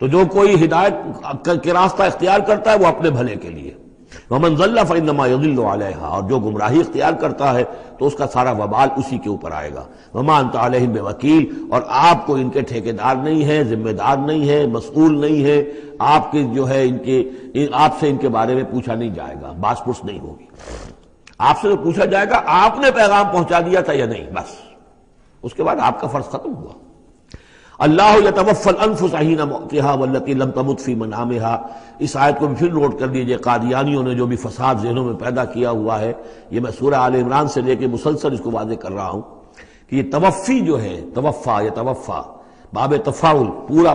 تو جو کوئی ہدایت کے راستہ اختیار کرتا ہے وہ اپنے بھلے کے لیے، ومن ضل فانما یضل علیہا، اور جو گمراہی اختیار کرتا ہے تو اس کا سارا وبال اسی کے اوپر آئے گا۔ وما انت علیہم بوکیل، اور آپ کو ان کے ٹھیکیدار نہیں ہے، ذمہ دار نہیں ہے، مسئول نہیں ہے، آپ کے جو ہے آپ سے ان کے بارے میں پوچھا نہیں جائے گا، باس پرس نہیں ہوگی، آپ سے تو پوچھا جائے گا آپ نے پیغام پہنچا دیا تھا یا نہیں، بس اس کے بعد آپ کا فرض ختم ہوا۔ اللہ یتوفی الانفس حین موتها والتی لم تمت فی منامها، اس آیت کو بھی پھر نوٹ کر لیجئے، قادیانیوں نے جو بھی فساد ذہنوں میں پیدا کیا ہوا ہے، یہ میں سورہ آل عمران سے لے کے مسلسل اس کو واضح کر رہا ہوں کہ یہ توفی جو ہے، توفا یتوفا، باب تفاعل،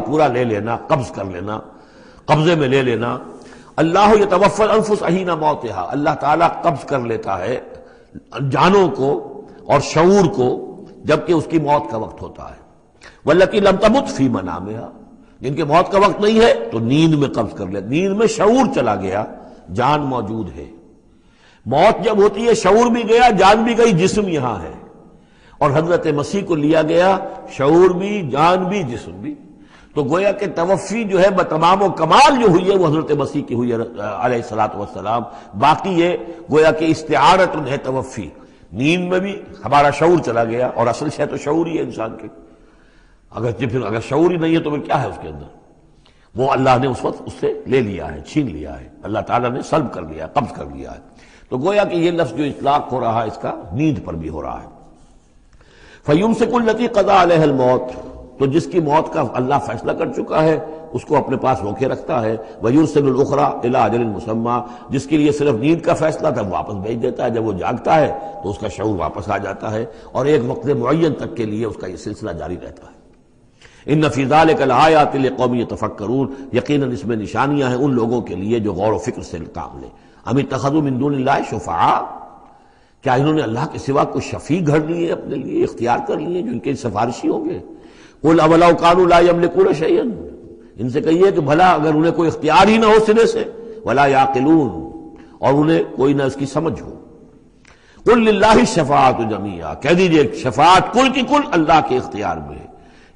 پورا لے لینا، قبض کر لینا، قبضے میں لے لینا۔ اللہ یتوفی الانفس حین موتها، اللہ تعالیٰ قبض کر لیتا ہے جانوں کو اور شعور کو جبکہ اس کی موت کا وقت ہوتا ہے۔ والتی لم تمت فی منامها، جن کے موت کا وقت نہیں ہے تو نیند میں قبض کر لے، نیند میں شعور چلا گیا، جان موجود ہے۔ موت جب ہوتی ہے شعور بھی گیا، جان بھی گئی، جسم یہاں ہے، اور حضرت مسیح کو لیا گیا، شعور بھی، جان بھی، جسم بھی۔ تو گویا کہ توفی جو ہے بتمام و کمال جو ہوئی ہے وہ حضرت مسیح کی ہوئی ہے علیہ الصلوۃ والسلام۔ باقی یہ گویا کہ استعارت ہے توفی، نیند میں بھی ہمارا شعور چلا گیا، اور اصل شے تو شعور ہی ہے انسان کے، اگر شعور ہی نہیں ہے تو پھر کیا ہے اس کے اندر؟ وہ اللہ نے اس وقت اس سے لے لیا ہے، چھین لیا ہے، اللہ تعالیٰ نے سلب کر لیا ہے، قبض کر لیا ہے۔ تو گویا کہ یہ لفظ جو اطلاق ہو رہا ہے اس کا نیند پر بھی ہو رہا ہے۔ فَيُمْسِكُ الَّتِي قَضَىٰ عَلَيْهَا الْمَوْتَ، تو جس کی موت کا اللہ فیصلہ کر چکا ہے اس کو اپنے پاس روکے رکھتا ہے۔ وَيُرْسِلُ الْأُخْرَىٰ إِلَىٰ أَجَلٍ مُّسَمًّى، جس کے لیے صرف نیند کا فیصلہ تھا واپس بھیج دیتا ہے، جب وہ جاگتا ہے تو اس کا شعور واپس آ جاتا ہے، اور ایک وقت معین تک کے لیے اس کا یہ سلسلہ جاری رہتا ہے۔ ان فی ذلک لآیات لقوم یتفکرون، یقیناً اس میں نشانیاں ہیں ان لوگوں کے لیے جو غور و فکر سے کام لیں۔ ام اتخذوا من دون اللہ شفعاء، کیا انہوں نے اللہ کے سوا کوئی شفیع گھڑ لیے اپنے لیے، اختیار کر لیے جو ان کے سفارشی ہوں گے؟ قل اولو کانوا لا یملکون شیئا، ان سے کہیے کہ بھلا اگر انہیں کوئی اختیار ہی نہ ہو سرے سے، ولا یعقلون، اور انہیں کوئی نہ اس کی سمجھ ہو۔ قل للہ الشفاعۃ جمیعا، کہہ دیجئے شفاعت کل کی کل اللہ کے اختیار میں ہے،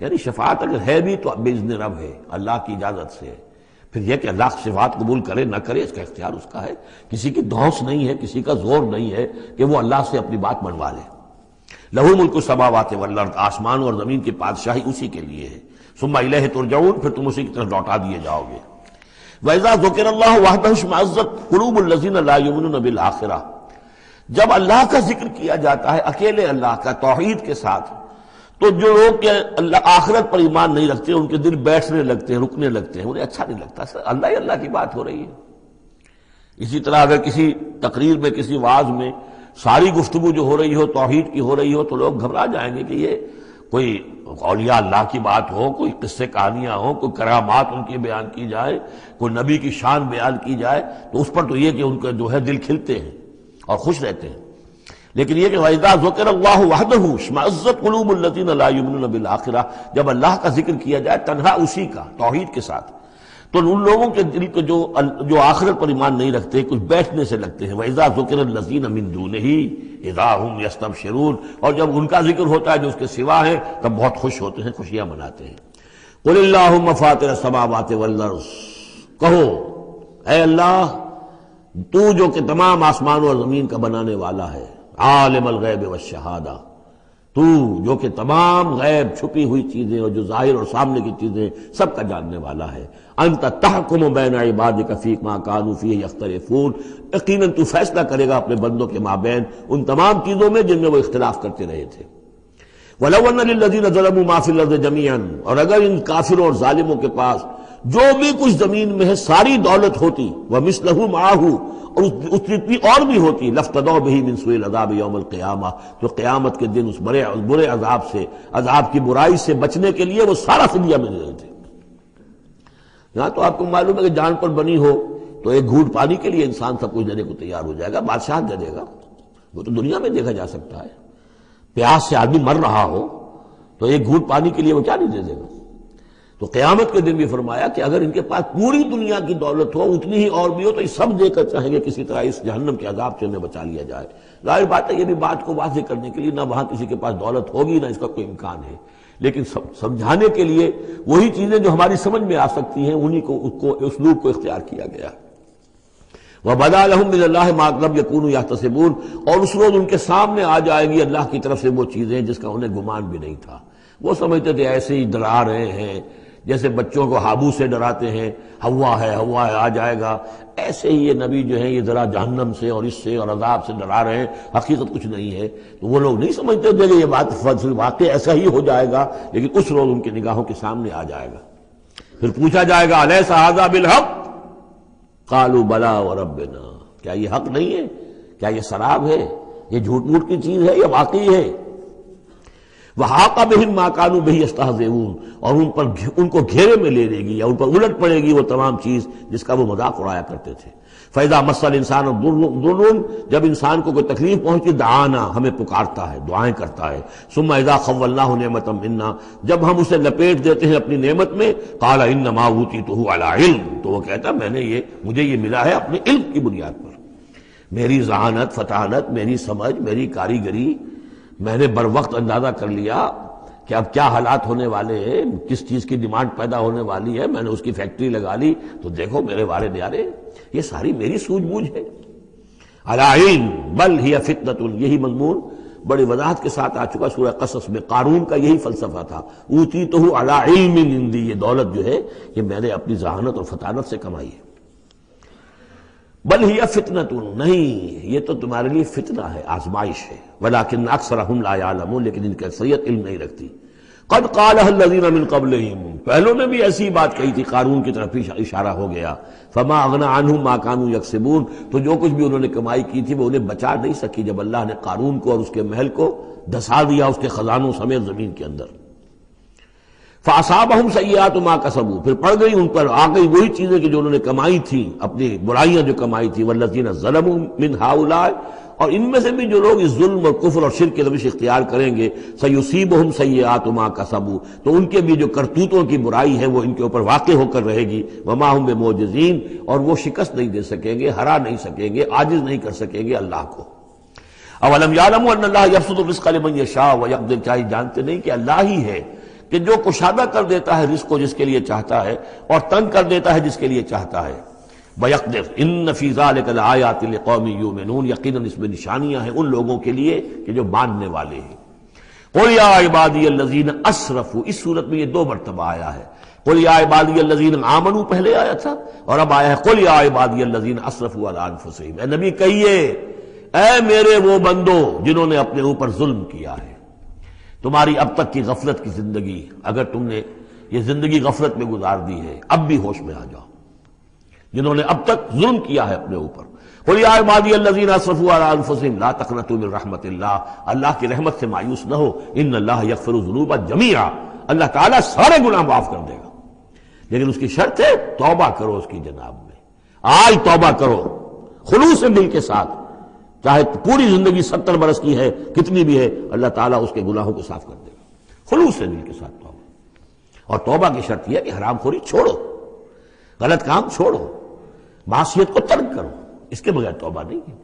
یعنی شفاعت اگر ہے بھی تو باذن رب ہے، اللہ کی اجازت سے ہے۔ پھر یہ کہ اللہ شفاعت قبول کرے نہ کرے اس کا اختیار اس کا ہے، کسی کی دھونس نہیں ہے، کسی کا زور نہیں ہے کہ وہ اللہ سے اپنی بات منوا لے۔ لہ ملک السماوات والارض، آسمان اور زمین کی بادشاہی اسی کے لیے ہے۔ ثم الیہ ترجعون، پھر تم اسی کی طرف لوٹا دیے جاؤ گے۔ وَإِذَا ذُكِرَ اللَّهُ وَحْدَهُ اشْمَأَزَّتْ قُلُوبُ الَّذِينَ لَا يُؤْمِنُونَ بِالْآخِرَةِ، جب اللہ کا ذکر کیا جاتا ہے اکیلے اللہ کا توحید کے ساتھ، تو جو لوگ کہ اللہ آخرت پر ایمان نہیں رکھتے ان کے دل بیٹھنے لگتے ہیں، رکنے لگتے ہیں، انہیں اچھا نہیں لگتا، اللہ ہی اللہ کی بات ہو رہی ہے، اسی طرح اگر کسی تقریر میں کسی وعظ میں ساری گفتگو جو ہو رہی ہو توحید کی ہو رہی ہو تو لوگ گھبرا جائیں گے کہ یہ کوئی اولیاء اللہ کی بات ہو، کوئی قصے کہانیاں ہوں، کوئی کرامات ان کی بیان کی جائے، کوئی نبی کی شان بیان کی جائے، تو اس پر تو یہ کہ ان کا جو ہے دل کھلتے ہیں اور خوش رہتے ہیں۔ لیکن یہ کہ وَإِذَا ذُكِرَ اللَّهُ وَحْدَهُ اشْمَأَزَّتْ قُلُوبُ الَّذِينَ لَا يُؤْمِنُونَ بِالْآخِرَةِ، جب اللہ کا ذکر کیا جائے تنہا اسی کا توحید کے ساتھ، تو ان لوگوں کے دل کو جو آخرت پر ایمان نہیں رکھتے کچھ بیٹھنے سے لگتے ہیں۔ وَإِذَا ذُكِرَ الَّذِينَ مِن دُونِهِ إِذَا هُمْ يَسْتَبْشِرُونَ، اور جب ان کا ذکر ہوتا ہے جو اس کے سوا ہے تب بہت خوش ہوتے ہیں، خوشیاں مناتے ہیں۔ قُلِ اللَّهُمَّ فَاطِرَ السَّمَاوَاتِ وَالْأَرْضِ، کہو اے اللہ تو جو کہ تمام آسمان اور زمین کا بنانے والا ہے، عالم الغیب والشہادہ، تو جو کہ تمام غیب چھپی ہوئی چیزیں اور جو ظاہر اور سامنے کی چیزیں سب کا جاننے والا ہے، انت تحکم بین عبادک فی ما کانوا فیہ یختلفون، یقیناً تو فیصلہ کرے گا اپنے بندوں کے مابین ان تمام چیزوں میں جن میں وہ اختلاف کرتے رہے تھے۔ وَلَوْ أَنَّ لِلَّذِينَ ظَلَمُوا مَا فِي الْأَرْضِ جَمِيعًا، اور اگر ان کافروں اور ظالموں کے پاس جو بھی کچھ زمین میں ہے ساری دولت ہوتی، وَمِثْلَهُ مَعَهُ، اور اس جتنی اور بھی ہوتی، لَافْتَدَوْا بِهِ مِنْ سُوءِ الْعَذَابِ يَوْمَ الْقِيَامَةِ، تو قیامت کے دن اس برے عذاب سے، عذاب کی برائی سے بچنے کے لیے وہ سارا فدیہ میں دے دیتے۔ یہاں تو آپ کو معلوم ہے کہ جان پر بنی ہو تو ایک گھونٹ پانی کے لیے انسان سب کچھ دینے کو تیار ہو جائے گا، بادشاہ دے دے گا، وہ تو دنیا میں دیکھا جا سکتا ہے۔ پیاس سے آدمی مر رہا ہو تو ایک گھونٹ پانی کے لیے وہ کیا نہیں دے دے گا۔ تو قیامت کے دن بھی فرمایا کہ اگر ان کے پاس پوری دنیا کی دولت ہو، اتنی ہی اور بھی ہو، تو یہ سب دے کر چاہیں گے کسی طرح اس جہنم کے عذاب سے انہیں بچا لیا جائے۔ ظاہر بات ہے یہ بھی بات کو واضح کرنے کے لیے نہ وہاں کسی کے پاس دولت ہوگی نہ اس کا کوئی امکان ہے، لیکن سمجھانے کے لیے وہی چیزیں جو ہماری سمجھ میں آ سکتی ہیں انہی کو اسلوب کو اختیار کیا گیا۔ وَبَدَا لَهُم مِّنَ اللَّهِ مَا لَمْ يَكُونُوا يَحْتَسِبُونَ، اور اس روز ان کے سامنے آ جائے گی اللہ کی طرف سے وہ چیزیں جس کا انہیں گمان بھی نہیں تھا۔ وہ سمجھتے تھے ایسے ہی ڈرا رہے ہیں، جیسے بچوں کو ہابو سے ڈراتے ہیں، ہوا ہے آ جائے گا، ایسے ہی یہ نبی جو ہیں یہ ذرا جہنم سے اور اس سے اور عذاب سے ڈرا رہے ہیں، حقیقت کچھ نہیں ہے۔ تو وہ لوگ نہیں سمجھتے تھے کہ یہ بات واقع ایسا ہی ہو جائے گا، لیکن اس روز ان کی نگاہوں کے سامنے آ جائے گا۔ پھر پوچھا جائے گا الیس ھذا بالحق، قالوا بلی وربنا، کیا یہ حق نہیں ہے؟ کیا یہ سراب ہے؟ یہ جھوٹ موٹ کی چیز ہے یا واقعی ہے؟ وَحَاقَ بِهِم مَا كَانُوا بِهِ يَسْتَهْزِئُونَ، اور ان کو گھیرے میں لے لے گی یا ان پر الٹ پڑے گی وہ تمام چیز جس کا وہ مذاق اڑایا کرتے تھے۔ فَإِذَا مَسَّ الْإِنسَانَ ضُرٌّ، جب انسان کو کوئی تکلیف پہنچی، دعانا، ہمیں پکارتا ہے، دعائیں کرتا ہے۔ ثُمَّ إِذَا خَوَّلْنَاهُ نِعْمَةً مِنَّا، جب ہم اسے لپیٹ دیتے ہیں اپنی نعمت میں، قَالَ إِنَّمَا أُوتِيتُهُ عَلَىٰ عِلْمٍ، تو وہ کہتا ہے مجھے یہ ملا ہے اپنے علم کی بنیاد پر، میری ذہانت، فطانت، میری سمجھ، میری کاریگری، میں نے بر وقت اندازہ کر لیا کہ اب کیا حالات ہونے والے ہیں، کس چیز کی ڈیمانڈ پیدا ہونے والی ہے، میں نے اس کی فیکٹری لگا لی، تو دیکھو میرے وارے نیارے، یہ ساری میری سوجھ بوجھ ہے۔ علی علم بل ہی فتنۃ، یہی مضمون بڑی وضاحت کے ساتھ آ چکا سورہ قصص میں۔ قارون کا یہی فلسفہ تھا، اوتیتہ علی علم عندی، یہ دولت جو ہے یہ میں نے اپنی ذہانت اور فطانت سے کمائی ہے۔ بل ہی فتنۃ، نہیں یہ تو تمہارے لیے فتنہ ہے، آزمائش ہے۔ ولکن اکثرہم لا یعلمون، لیکن ان کی اکثریت علم نہیں رکھتی۔ قد قالها الذین من قبلہم، پہلوں نے بھی ایسی بات کہی تھی، قارون کی طرف اشارہ ہو گیا۔ فما اغنی عنہم ما کانوا یکسبون، تو جو کچھ بھی انہوں نے کمائی کی تھی وہ انہیں بچا نہیں سکی جب اللہ نے قارون کو اور اس کے محل کو دھسا دیا اس کے خزانوں سمیت زمین کے اندر۔ فَأَصَابَهُمْ سَيِّئَاتُ مَا كَسَبُوا، پھر پڑ گئی ان پر، آ گئی وہی چیزیں کہ جو انہوں نے کمائی تھی، اپنی برائیاں جو کمائی تھی۔ وَالَّذِينَ ظَلَمُوا مِنْ هَؤُلَاءِ، اور ان میں سے بھی جو لوگ اس ظلم اور کفر اور شرک کی روش اختیار کریں گے، سَيُصِيبُهُمْ سَيِّئَاتُ مَا كَسَبُوا، تو ان کے بھی جو کرتوتوں کی برائی ہے وہ ان کے اوپر واقع ہو کر رہے گی۔ وَمَا هُمْ بِمُعْجِزِينَ، اور وہ شکست نہیں دے سکیں گے، ہرا نہیں سکیں گے، عاجز نہیں کر سکیں گے اللہ کو۔ اَوَلَمْ يَعْلَمُوا أَنَّ اللَّهَ يَبْسُطُ الرِّزْقَ لِمَن يَشَاءُ وَيَقْدِرُ، کیا یہ جانتے نہیں کہ اللہ ہی ہے کہ جو کشادہ کر دیتا ہے رزق کو جس کے لیے چاہتا ہے اور تنگ کر دیتا ہے جس کے لیے چاہتا ہے۔ وَيَقْدِرُ إِنَّ فِي ذَلِكَ لَآيَاتٍ لِقَوْمٍ يُؤْمِنُونَ، یقیناً اس میں نشانیاں ہیں ان لوگوں کے لیے کہ جو ماننے والے ہیں۔ قُلْ يَا عِبَادِيَ الَّذِينَ أَسْرَفُوا، اس صورت میں یہ 2 مرتبہ آیا ہے۔ قُلْ يَا عِبَادِيَ الَّذِينَ آمَنُوا پہلے آیا تھا اور اب آیا ہے قُلْ يَا عِبَادِيَ الَّذِينَ أَسْرَفُوا عَلَىٰ أَنفُسِهِمْ، اے نبی کہیے اے میرے وہ بندو جنہوں نے اپنے اوپر ظلم کیا ہے۔ تمہاری اب تک کی غفلت کی زندگی، اگر تم نے یہ زندگی غفلت میں گزار دی ہے، اب بھی ہوش میں آ جاؤ۔ جنہوں نے اب تک ظلم کیا ہے اپنے اوپر، قل یا عبادی الذین اسرفوا علی انفسہم لا تقنطوا من رحمت اللہ، اللہ کی رحمت سے مایوس نہ ہو، ان اللہ یغفر الذنوب جمیعا، اللہ تعالیٰ سارے گناہ معاف کر دے گا، لیکن اس کی شرط ہے توبہ کرو اس کی جناب میں، آج توبہ کرو خلوص دل کے ساتھ، چاہے پوری زندگی 70 برس کی ہے کتنی بھی ہے، اللہ تعالیٰ اس کے گناہوں کو صاف کر دے گا، خلوص دل کے ساتھ توبہ۔ اور توبہ کی شرط یہ ہے کہ حرام خوری چھوڑو، غلط کام چھوڑو، معصیت کو ترک کرو، اس کے بغیر توبہ نہیں ہے۔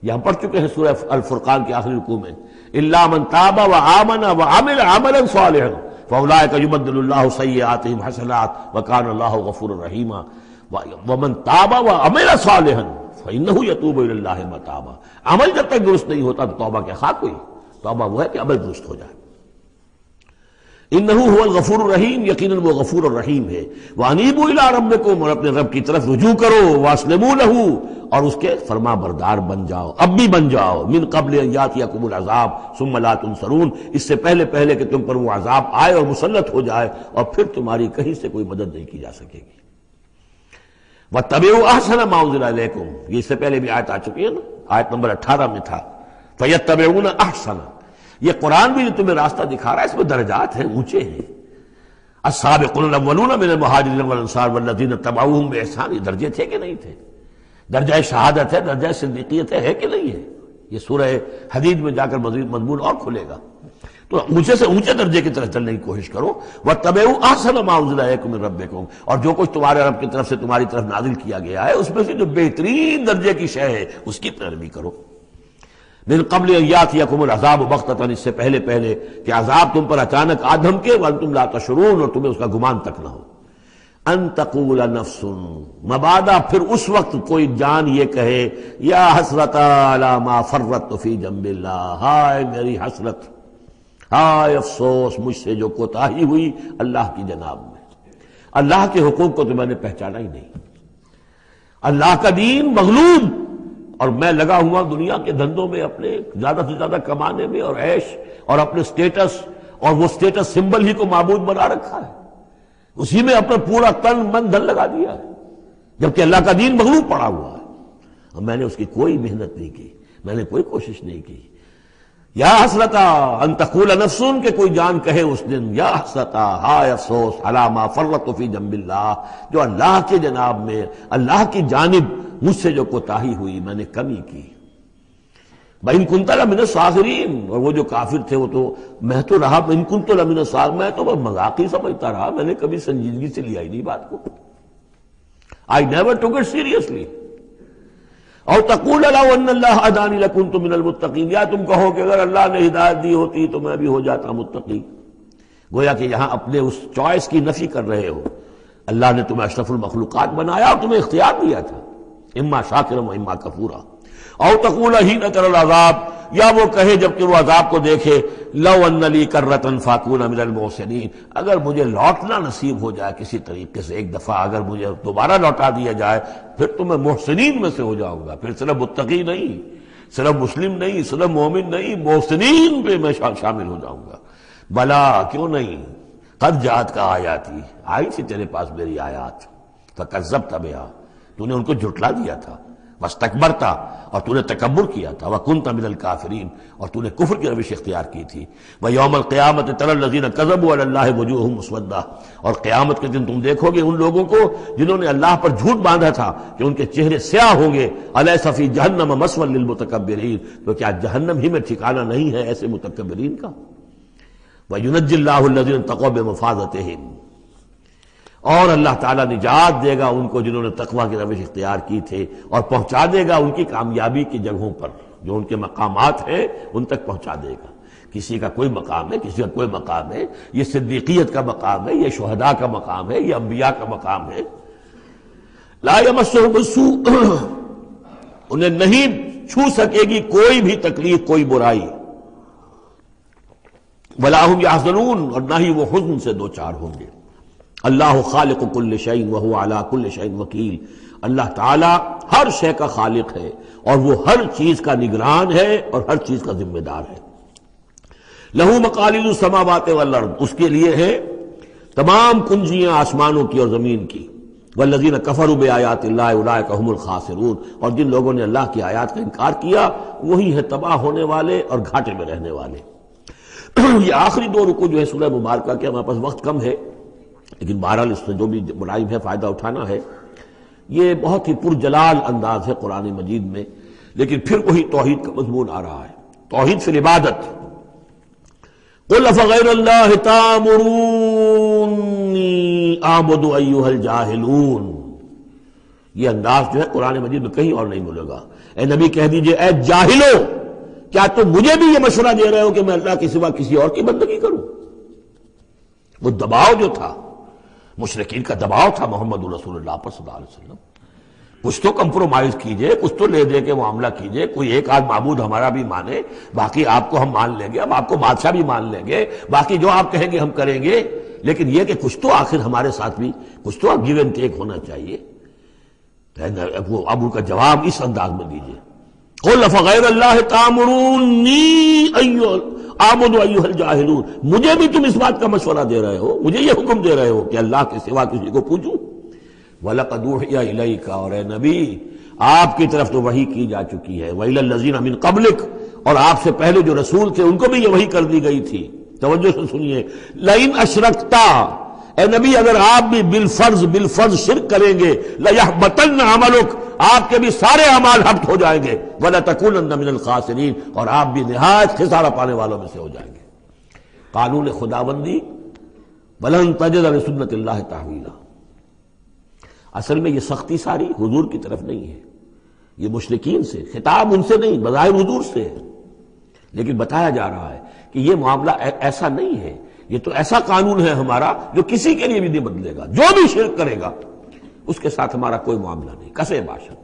یہ ہم پڑھ چکے ہیں سورہ الفرقان کے آخری رکوع میں، الا من تاب وآمن وعمل عملا صالحا فاولئک یبدل اللہ سیئاتہم حسنات وکان اللہ غفورا رحیما ومن تاب وعمل صالحا فانہ یتوب الی اللہ متابا۔ عمل جب تک درست نہیں ہوتا تو توبہ کیا خاک ہوئی؟ توبہ وہ ہے کہ عمل درست ہو جائے۔ انہ هو الغفور الرحیم، یقیناً وہ غفور الرحیم ہے۔ وانیبوا الی ربکم، اور اپنے رب کی طرف رجوع کرو، واسلموا لہ، اور اس کے فرما بردار بن جاؤ، اب بھی بن جاؤ، من قبل ان یاتیکم العذاب ثم لا تنصرون، اس سے پہلے کہ تم پر وہ عذاب آئے اور مسلط ہو جائے اور پھر تمہاری کہیں سے کوئی مدد نہیں کی جا سکے گی۔ واتبعوا احسن ما انزل الیکم، یہ اس سے پہلے بھی آیت آ چکی ہے نا، آیت نمبر 18 میں تھا، فیتبعون احسن، یہ قرآن بھی جو تمہیں راستہ دکھا رہا ہے اس میں درجات ہیں، اونچے ہیں۔ السابقون الاولون من المہاجرین والانصار والذین اتبعوہم باحسان، یہ درجے تھے کہ نہیں تھے؟ درجہ شہادت ہے، درجہ صدیقیت ہے کہ نہیں ہے؟ یہ سورہ حدید میں جا کر مزید مضمون اور کھلے گا۔ تو اونچے سے اونچے درجے کی طرف چلنے کی کوشش کرو۔ واتبعوا احسن ما انزل الیکم من ربکم، اور جو کچھ تمہارے رب کی طرف سے تمہاری طرف نازل کیا گیا ہے اس میں سے جو بہترین درجے کی شے ہے اس کی پیروی کرو۔ من قبل ان یاتیکم العذاب بغتۃ، اس سے پہلے کہ عذاب تم پر اچانک آ دھمکے، وانتم لا تشعرون، اور تمہیں اس کا گمان تک نہ ہو۔ ان تقول نفس، مبادا پھر اس وقت کوئی جان یہ کہے، یا حسرت علی ما فرطت فی جنب اللہ، ہائے میری حسرت، ہائے افسوس مجھ سے جو کوتاہی ہوئی اللہ کی جناب میں، اللہ کے حقوق کو تو میں نے پہچانا ہی نہیں، اللہ کا دین مغلوب، اور میں لگا ہوا دنیا کے دھندوں میں اپنے زیادہ سے زیادہ کمانے میں اور عیش اور اپنے سٹیٹس، اور وہ سٹیٹس سمبل ہی کو معبود بنا رکھا ہے، اسی میں اپنا پورا تن من دھن لگا دیا ہے، جبکہ اللہ کا دین مغلوب پڑا ہوا ہے، اور میں نے اس کی کوئی محنت نہیں کی، میں نے کوئی کوشش نہیں کی۔ یا حسرتا ان تقول نفس، کہ کوئی جان کہے اس دن، یا حسرتا، ہائے افسوس، علی ما فرطت فی جنب اللہ، جو اللہ کے جناب میں، اللہ کی جانب مجھ سے جو کوتاہی ہوئی، میں نے کمی کی۔ وَإِن كُنتَ لَمِنَ الصَّاغِرِينَ، اور وہ جو کافر تھے وہ تو، میں تو رہا وَإِن كُنتُ لَمِنَ الصَّاغِرِينَ، میں تو بس مذاق ہی سمجھتا رہا، میں نے کبھی سنجیدگی سے لیا ہی نہیں بات کو، I never took it seriously۔ اور تقول لو ان اللہ ہدانی لکنت من المتقین، یا تم کہو کہ اگر اللہ نے ہدایت دی ہوتی تو میں بھی ہو جاتا متقی۔ گویا کہ یہاں اپنے اس چوائس کی نفی کر رہے ہو، اللہ نے تمہیں اشرف المخلوقات بنایا اور تمہیں اختیار دیا تھا، اما شاکرا و اما کفورا۔ او تقول حین تری العذاب، یا وہ کہے جبکہ وہ عذاب کو دیکھے، لو ان لی کرۃ فاکون من المحسنین، اگر مجھے لوٹنا نصیب ہو جائے کسی طریقے سے، ایک دفعہ اگر مجھے دوبارہ لوٹا دیا جائے پھر تو میں محسنین میں سے ہو جاؤں گا، پھر صرف متقی نہیں، صرف مسلم نہیں، صرف مومن نہیں، محسنین پہ میں شامل ہو جاؤں گا۔ بلا، کیوں نہیں، قد جاءت کا آیاتی، آئی تھی تیرے پاس میری آیات، فکذبت بہا، تو نے ان کو جھٹلا دیا تھا، واستکبرت، اور تو نے تکبر کیا تھا، وکنت من الکافرین، اور تو نے کفر کی روش اختیار کی تھی۔ ویوم القیامت تری الذین کذبوا علی اللہ وجوہہم مسودۃ، اور قیامت کے دن تم دیکھو گے ان لوگوں کو جنہوں نے اللہ پر جھوٹ باندھا تھا کہ ان کے چہرے سیاہ ہوں گے۔ الیس فی جہنم مثوی للمتکبرین، تو کیا جہنم ہی میں ٹھکانہ نہیں ہے ایسے متکبرین کا؟ وینجی اللہ الذین اتقوا بمفازتہم، اور اللہ تعالیٰ نجات دے گا ان کو جنہوں نے تقوی کی روش اختیار کی تھے، اور پہنچا دے گا ان کی کامیابی کی جگہوں پر، جو ان کے مقامات ہیں ان تک پہنچا دے گا۔ کسی کا کوئی مقام ہے، کسی کا کوئی مقام ہے، یہ صدیقیت کا مقام ہے، یہ شہداء کا مقام ہے، یہ انبیاء کا مقام ہے۔ لا یمسہم السوء، انہیں نہیں چھو سکے گی کوئی بھی تکلیف، کوئی برائی۔ ولا هم یحزنون، اور نہ ہی وہ حزن سے دوچار ہوں گے۔ اللہ خالق کل شیء وهو علی کل شیء وکیل، اللہ تعالی ہر شے کا خالق ہے اور وہ ہر چیز کا نگران ہے اور ہر چیز کا ذمہ دار ہے۔ لہ مقالید السماوات والارض، اس کے لیے ہے تمام کنجیاں آسمانوں کی اور زمین کی۔ والذین کفروا بآیات اللہ اولئک هم الخاسرون، اور جن لوگوں نے اللہ کی آیات کا انکار کیا وہی ہے تباہ ہونے والے اور گھاٹے میں رہنے والے۔ یہ آخری دو رکوع جو ہے سورہ مبارکہ کے، ہمارے پاس وقت کم ہے لیکن بہرحال اس سے جو بھی ملائم ہے فائدہ اٹھانا ہے۔ یہ بہت ہی پرجلال انداز ہے قرآن مجید میں، لیکن پھر وہی توحید کا مضمون آ رہا ہے، توحید فی العبادت۔ قل افغیر اللہ تأمرونی اعبد ایھا الجاہلون، یہ انداز جو ہے قرآن مجید میں کہیں اور نہیں ملے گا۔ اے نبی کہہ دیجئے اے جاہلو، کیا تم مجھے بھی یہ مشورہ دے رہے ہو کہ میں اللہ کے سوا کسی اور کی بندگی کروں؟ وہ دباؤ جو تھا، مشرکین کا دباؤ تھا محمد رسول اللہ پر صلی اللہ علیہ وسلم، کچھ تو کمپرومائز کیجئے، کچھ تو لے دے کے معاملہ کیجئے، کوئی ایک آدھ معبود ہمارا بھی مانے، باقی آپ کو ہم مان لیں گے، اب آپ کو بادشاہ بھی مان لیں گے، باقی جو آپ کہیں گے ہم کریں گے، لیکن یہ کہ کچھ تو آخر ہمارے ساتھ بھی کچھ تو گیو اینڈ ٹیک ہونا چاہیے۔ اب ان کا جواب اس انداز میں دیجئے، قل افغیر اللہ تأمرونی اعبد ایھا الجاہلون، مجھے بھی تم اس بات کا مشورہ دے رہے ہو، مجھے یہ حکم دے رہے ہو کہ اللہ کے سوا کسی کو پوچھوں؟ وَلَقَدْ أُوحِيَ إِلَيْكَ، اور اے نبی آپ کی طرف تو وحی کی جا چکی ہے، وَإِلَى الَّذِينَ مِن قَبْلِكَ، اور آپ سے پہلے جو رسول تھے ان کو بھی یہ وحی کر دی گئی تھی۔ توجہ سے سنیے، لَئِنْ أَشْرَكْتَ، اے نبی اگر آپ بھی بالفرض شرک کریں گے، لَيَحْبَطَنَّ عَمَلُكَ، آپ کے بھی سارے اعمال حبط ہو جائیں گے، وَلَتَكُونَنَّ مِنَ الْخَاسِرِينَ، اور آپ بھی نہایت خسارہ پانے والوں میں سے ہو جائیں گے۔ قانون خداوندی، وَلَن تَجِدَ لِسُنَّتِ اللَّهِ تَحْوِيلًا، اصل میں یہ سختی ساری حضور کی طرف نہیں ہے، یہ مشرکین سے، خطاب ان سے نہیں، بظاہر حضور سے ہے، لیکن بتایا جا رہا ہے کہ یہ معاملہ ایسا نہیں ہے، یہ تو ایسا قانون ہے ہمارا جو کسی کے لیے بھی نہیں بدلے گا، جو بھی شرک کرے گا اس کے ساتھ ہمارا کوئی معاملہ نہیں، کسے باشد۔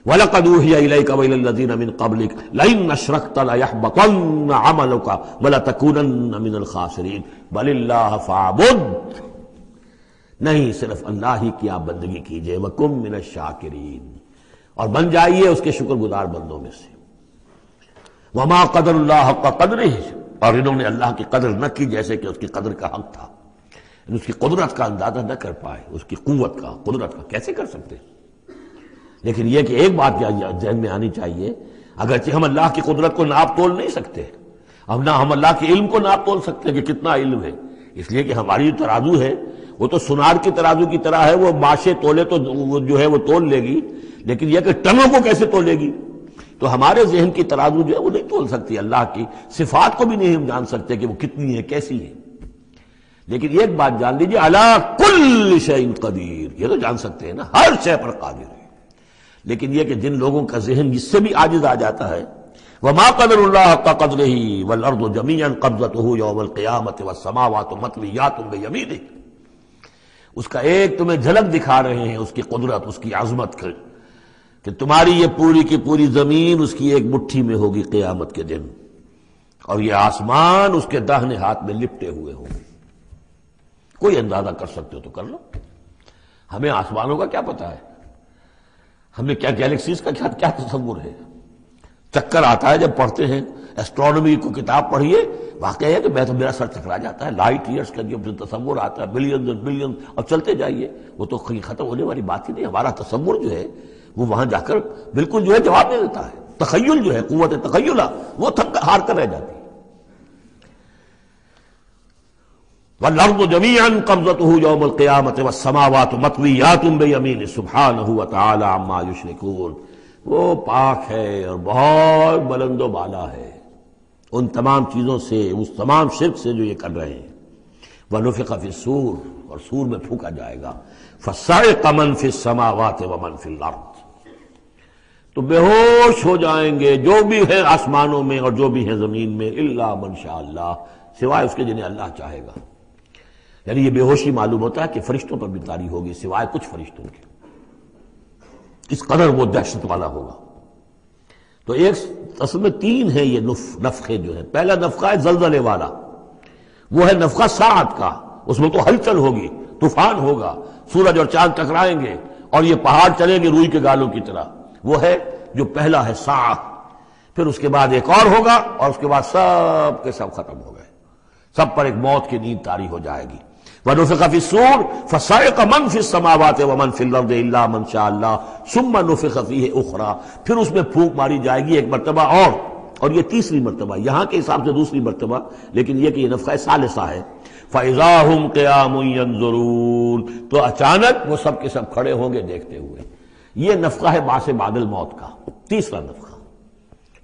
وَلَقَدْ أُوحِيَ إِلَيْكَ وَإِلَى الَّذِينَ مِن قَبْلِكَ لَئِنْ أَشْرَكْتَ لَيَحْبَطَنَّ عَمَلُكَ وَلَتَكُونَنَّ مِنَ الْخَاسِرِينَ بَلِ اللَّهَ فَاعْبُدْ، نہیں صرف اللہ ہی کی آپ بندگی کیجئے، وَكُن مِّنَ الشَّاكِرِينَ، اور بن جائیے اس کے شکر گزار بندوں میں سے۔ وَمَا قَدَرُ اللَّهَ حَقَّ قَدْرِهِ، اور انہوں نے اللہ کی قدر نہ کی جیسے کہ اس کی قدر کا حق تھا، اس کی قدرت کا اندازہ نہ کر پائے، اس کی قوت کا، قدرت کا کیسے کر سکتے؟ لیکن یہ کہ ایک بات ذہن میں آنی چاہیے، اگرچہ ہم اللہ کی قدرت کو ناپ تول نہیں سکتے، اب نہ ہم اللہ کے علم کو ناپ تول سکتے کہ کتنا علم ہے، اس لیے کہ ہماری جو ترازو ہے وہ تو سونار کی ترازو کی طرح ہے، وہ ماشے تولے تو وہ جو ہے وہ تول لے گی، لیکن یہ کہ ٹنوں کو کیسے تولے گی؟ تو ہمارے ذہن کی ترازو جو ہے وہ نہیں تول سکتی، اللہ کی صفات کو بھی نہیں ہم جان سکتے کہ وہ کتنی ہے، کیسی ہے۔ لیکن ایک بات جان لیجیے، علی کل شیء قدیر، یہ تو جان سکتے ہیں نا، ہر شے پر قادر ہے، لیکن یہ کہ جن لوگوں کا ذہن اس سے بھی عاجز آ جاتا ہے، وما قدر اللہ حق قدرہ والارض جمیعا قبضتہ یوم القیامۃ والسماوات مطویات بیمینہ، اس کا ایک تمہیں جھلک دکھا رہے ہیں اس کی قدرت، اس کی عظمت کہ تمہاری یہ پوری کی پوری زمین اس کی ایک مٹھی میں ہوگی قیامت کے دن، اور یہ آسمان اس کے داہنے ہاتھ میں لپٹے ہوئے ہوں گے۔ کوئی اندازہ کر سکتے ہو تو کر لو، ہمیں آسمانوں کا کیا پتا ہے، ہمیں کیا گیلیکسیز کا کیا تصور ہے؟ چکر آتا ہے جب پڑھتے ہیں ایسٹرونومی کو کتاب پڑھیے، واقعہ ہے کہ میں تو میرا سر چکرا جاتا ہے، لائٹ ایئرز کا جو تصور آتا ہے، بلینز اینڈ بلینز، اور چلتے جائیے، وہ تو ختم ہونے والی بات ہی نہیں، ہمارا تصور جو ہے وہ وہاں جا کر بالکل جو ہے جواب نہیں دیتا ہے، تخیل جو ہے، قوت تخیلہ وہ تھک ہار کر رہ جاتی ہے۔ وَالْأَرْضُ جَمِيعًا قَبْضَتُهُ يَوْمَ الْقِيَامَةِ وَالسَّمَاوَاتُ مَطْوِيَّاتٌ بِيَمِينِهِ سُبْحَانَهُ وَتَعَالَى عَمَّا يُشْرِكُونَ، وہ پاک ہے اور بہت بلند و بالا ہے ان تمام چیزوں سے، اس تمام شرک سے جو یہ کر رہے ہیں۔ وَنُفِخَ فِي الصُّورِ، اور سور میں پھونکا جائے گا، فَصَعِقَ مَن فِي السَّمَاوَاتِ وَمَن فِي الْأَرْضِ، تو بے ہوش ہو جائیں گے جو بھی ہیں آسمانوں میں اور جو بھی ہیں زمین میں، الا من شاء اللہ، سوائے اس کے جنہیں اللہ چاہے گا۔ یعنی یہ بے ہوشی معلوم ہوتا ہے کہ فرشتوں پر بھی طاری ہوگی سوائے کچھ فرشتوں کے، اس قدر وہ دہشت والا ہوگا۔ تو ایک اصل میں تین ہے یہ نفخے جو ہے، پہلا نفخہ ہے زلزلے والا، وہ ہے نفخہ ساعت کا، اس میں تو ہلچل ہوگی، طوفان ہوگا، سورج اور چاند ٹکرائیں گے اور یہ پہاڑ چلیں گے روئی کے گالوں کی طرح، وہ ہے جو پہلا ہے ساعہ۔ پھر اس کے بعد ایک اور ہوگا اور اس کے بعد سب کے سب ختم ہو گئے، سب پر ایک موت کی نیند طاری ہو جائے گی۔ ونفخ فی الصور فصعق من فی السماوات ومن فی الارض الا من شاء اللہ ثم نفخ فیہ اخری، پھر اس میں پھونک ماری جائے گی ایک مرتبہ اور یہ تیسری مرتبہ، یہاں کے حساب سے دوسری مرتبہ، لیکن یہ کہ یہ نفخہ ثالثہ ہے۔ فَإِذَا هُمْ قِيَامٌ يَنظُرُونَ، تو اچانک وہ سب کے سب کھڑے ہوں گے دیکھتے ہوئے۔ یہ نفخہ ہے بعث بعد الموت کا، تیسرا نفخہ،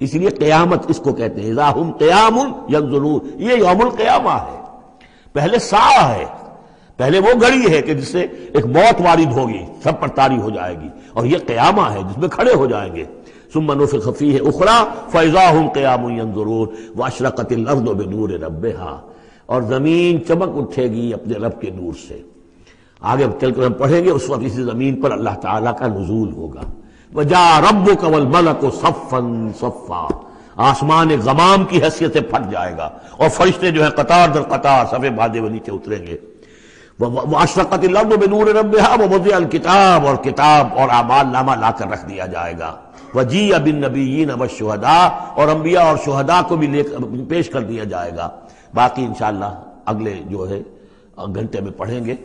اس لیے قیامت اس کو کہتے ہیں اذا ہم قیام ینظرون، یہ یوم القیامہ ہے۔ پہلے ساعہ ہے، پہلے وہ گھڑی ہے کہ جس سے ایک موت وارد ہوگی، سب پر طاری ہو جائے گی، اور یہ قیامہ ہے جس میں کھڑے ہو جائیں گے۔ ثم نفخ فیہ اخری فاذا ہم قیام ینظرون واشرقت الارض بنور ربہا، اور زمین چمک اٹھے گی اپنے رب کے نور سے۔ آگے چل کر ہم پڑھیں گے، اس وقت اسی زمین پر اللہ تعالیٰ کا نزول ہوگا۔ وجاء ربک والملک صفا صفا، آسمان ایک غمام کی حیثیت سے پھٹ جائے گا، اور فرشتے جو ہیں قطار در قطار صفے باندھے ہوئے نیچے اتریں گے۔ واشرقت الارض بنور ربہا ووضع الکتاب، اور کتاب اور اعمال نامہ لا کر رکھ دیا جائے گا۔ وجیء بالنبیین والشہداء، اور انبیاء اور شہداء کو بھی پیش کر دیا جائے گا۔ باقی انشاءاللہ اگلے جو ہے گھنٹے میں پڑھیں گے۔